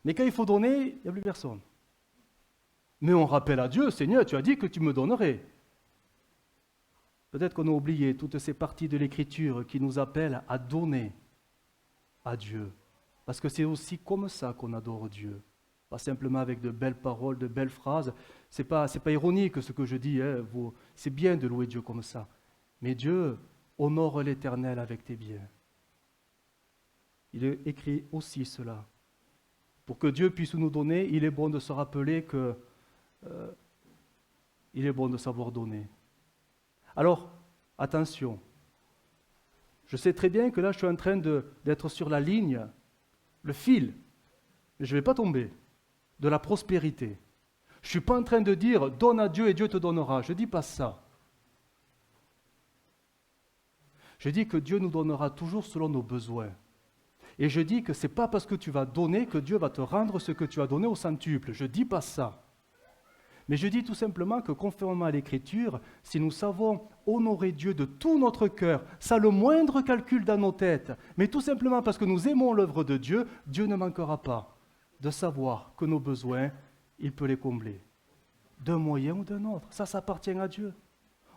mais quand il faut donner, il n'y a plus personne. Mais on rappelle à Dieu, Seigneur, tu as dit que tu me donnerais. Peut-être qu'on a oublié toutes ces parties de l'Écriture qui nous appellent à donner à Dieu. Parce que c'est aussi comme ça qu'on adore Dieu. Pas simplement avec de belles paroles, de belles phrases. C'est pas ironique ce que je dis. C'est bien de louer Dieu comme ça. Mais Dieu honore l'Éternel avec tes biens. Il est écrit aussi cela. Pour que Dieu puisse nous donner, il est bon de se rappeler que il est bon de savoir donner. Alors, attention. Je sais très bien que là, je suis en train d'être sur la ligne, le fil, mais je ne vais pas tomber, de la prospérité. Je ne suis pas en train de dire « donne à Dieu et Dieu te donnera ». Je ne dis pas ça. Je dis que Dieu nous donnera toujours selon nos besoins. Et je dis que ce n'est pas parce que tu vas donner que Dieu va te rendre ce que tu as donné au centuple. Je ne dis pas ça. Mais je dis tout simplement que conformément à l'Écriture, si nous savons honorer Dieu de tout notre cœur, sans le moindre calcul dans nos têtes, mais tout simplement parce que nous aimons l'œuvre de Dieu, Dieu ne manquera pas de savoir que nos besoins, il peut les combler. D'un moyen ou d'un autre, ça appartient à Dieu.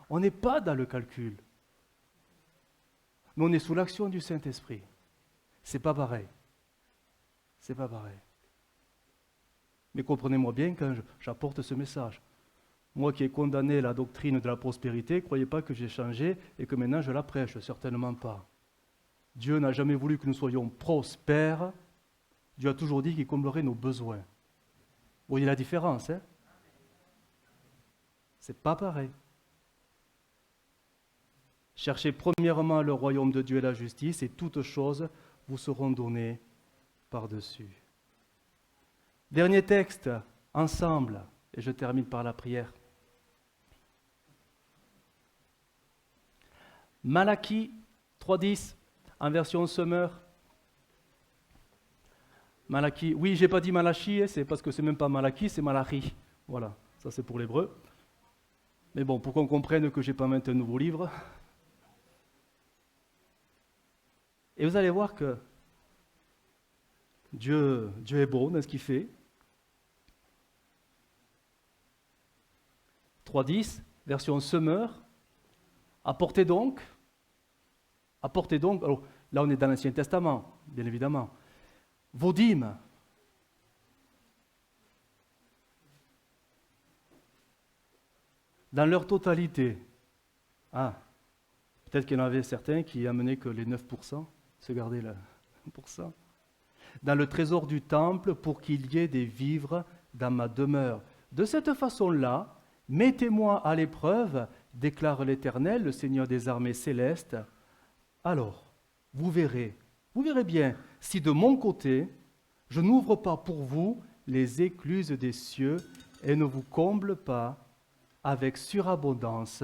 On n'est pas dans le calcul. Mais on est sous l'action du Saint-Esprit. C'est pas pareil. C'est pas pareil. Mais comprenez-moi bien quand j'apporte ce message. Moi qui ai condamné la doctrine de la prospérité, ne croyez pas que j'ai changé et que maintenant je la prêche, certainement pas. Dieu n'a jamais voulu que nous soyons prospères. Dieu a toujours dit qu'il comblerait nos besoins. Vous voyez la différence, hein? C'est pas pareil. Cherchez premièrement le royaume de Dieu et la justice, et toutes choses vous seront données par-dessus. Dernier texte, ensemble, et je termine par la prière. Malachie 3.10, en version Summer. Malachie, oui, j'ai pas dit Malachie, c'est parce que c'est même pas Malachie, c'est Malachi. Voilà, ça c'est pour l'hébreu. Mais bon, pour qu'on comprenne que j'ai pas maintenant un nouveau livre. Et vous allez voir que Dieu est bon dans ce qu'il fait. 3.10, version Summer. Apportez donc, alors là on est dans l'Ancien Testament, bien évidemment, vos dîmes. Dans leur totalité. Ah, peut-être qu'il y en avait certains qui amenaient que les 9%, se garder le 1%. Dans le trésor du temple pour qu'il y ait des vivres dans ma demeure. De cette façon-là, mettez-moi à l'épreuve, déclare l'Éternel, le Seigneur des armées célestes. Alors, vous verrez bien, si de mon côté, je n'ouvre pas pour vous les écluses des cieux et ne vous comble pas avec surabondance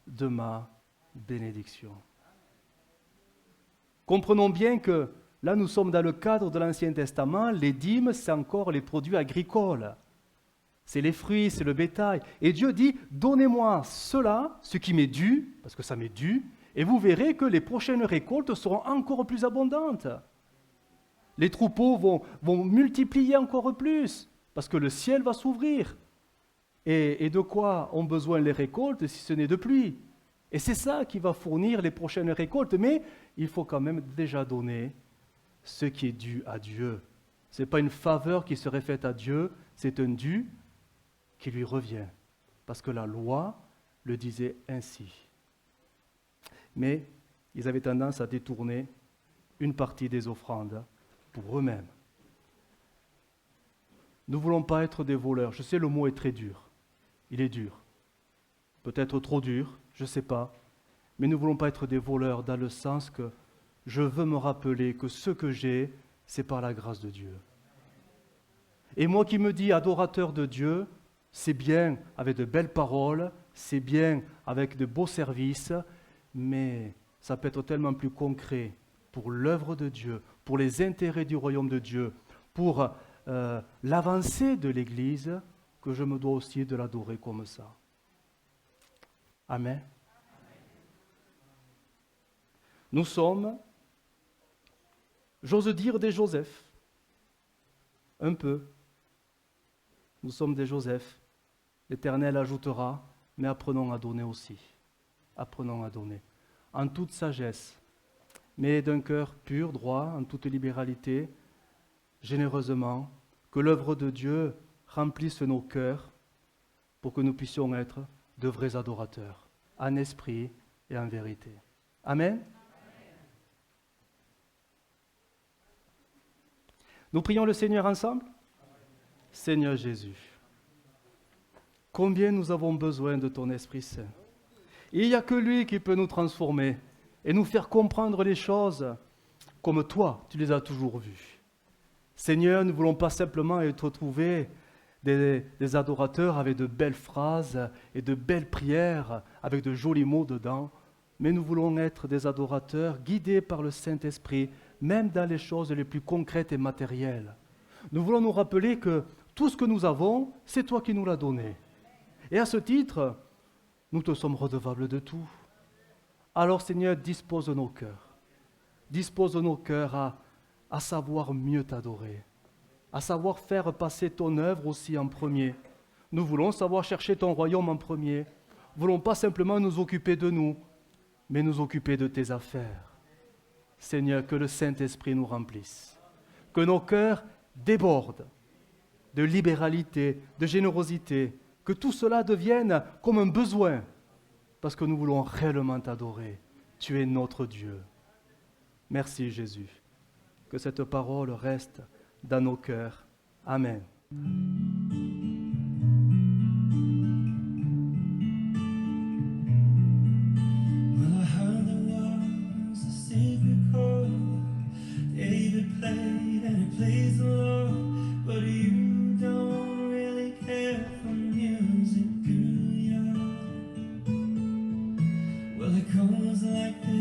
de ma bénédiction. Comprenons bien que là, nous sommes dans le cadre de l'Ancien Testament, les dîmes, c'est encore les produits agricoles. C'est les fruits, c'est le bétail. Et Dieu dit, donnez-moi cela, ce qui m'est dû, parce que ça m'est dû, et vous verrez que les prochaines récoltes seront encore plus abondantes. Les troupeaux vont multiplier encore plus, parce que le ciel va s'ouvrir. Et de quoi ont besoin les récoltes si ce n'est de pluie? Et c'est ça qui va fournir les prochaines récoltes. Mais il faut quand même déjà donner ce qui est dû à Dieu. Ce n'est pas une faveur qui serait faite à Dieu, c'est un dû qui lui revient. Parce que la loi le disait ainsi. Mais ils avaient tendance à détourner une partie des offrandes pour eux-mêmes. Nous ne voulons pas être des voleurs. Je sais, le mot est très dur. Il est dur. Peut-être trop dur, je ne sais pas. Mais nous ne voulons pas être des voleurs dans le sens que je veux me rappeler que ce que j'ai, c'est par la grâce de Dieu. Et moi qui me dis adorateur de Dieu, c'est bien avec de belles paroles, c'est bien avec de beaux services, mais ça peut être tellement plus concret pour l'œuvre de Dieu, pour les intérêts du royaume de Dieu, pour l'avancée de l'Église, que je me dois aussi de l'adorer comme ça. Amen. Nous sommes, j'ose dire, des Joseph. Un peu. Nous sommes des Joseph. L'Éternel ajoutera, mais apprenons à donner aussi. Apprenons à donner. En toute sagesse, mais d'un cœur pur, droit, en toute libéralité, généreusement, que l'œuvre de Dieu remplisse nos cœurs pour que nous puissions être de vrais adorateurs, en esprit et en vérité. Amen. Nous prions le Seigneur ensemble. Seigneur Jésus, combien nous avons besoin de ton Esprit Saint. Il n'y a que lui qui peut nous transformer et nous faire comprendre les choses comme toi, tu les as toujours vues. Seigneur, nous ne voulons pas simplement être trouvés des adorateurs avec de belles phrases et de belles prières, avec de jolis mots dedans, mais nous voulons être des adorateurs guidés par le Saint-Esprit, même dans les choses les plus concrètes et matérielles. Nous voulons nous rappeler que tout ce que nous avons, c'est toi qui nous l'as donné. Et à ce titre, nous te sommes redevables de tout. Alors Seigneur, dispose nos cœurs. Dispose nos cœurs à savoir mieux t'adorer, à savoir faire passer ton œuvre aussi en premier. Nous voulons savoir chercher ton royaume en premier. Nous ne voulons pas simplement nous occuper de nous, mais nous occuper de tes affaires. Seigneur, que le Saint-Esprit nous remplisse, que nos cœurs débordent de libéralité, de générosité, que tout cela devienne comme un besoin, parce que nous voulons réellement t'adorer. Tu es notre Dieu. Merci Jésus. Que cette parole reste dans nos cœurs. Amen. Well, I heard there was a secret chord David played and it plays the Lord, but you don't really care for music, do ya? Well, it goes like this.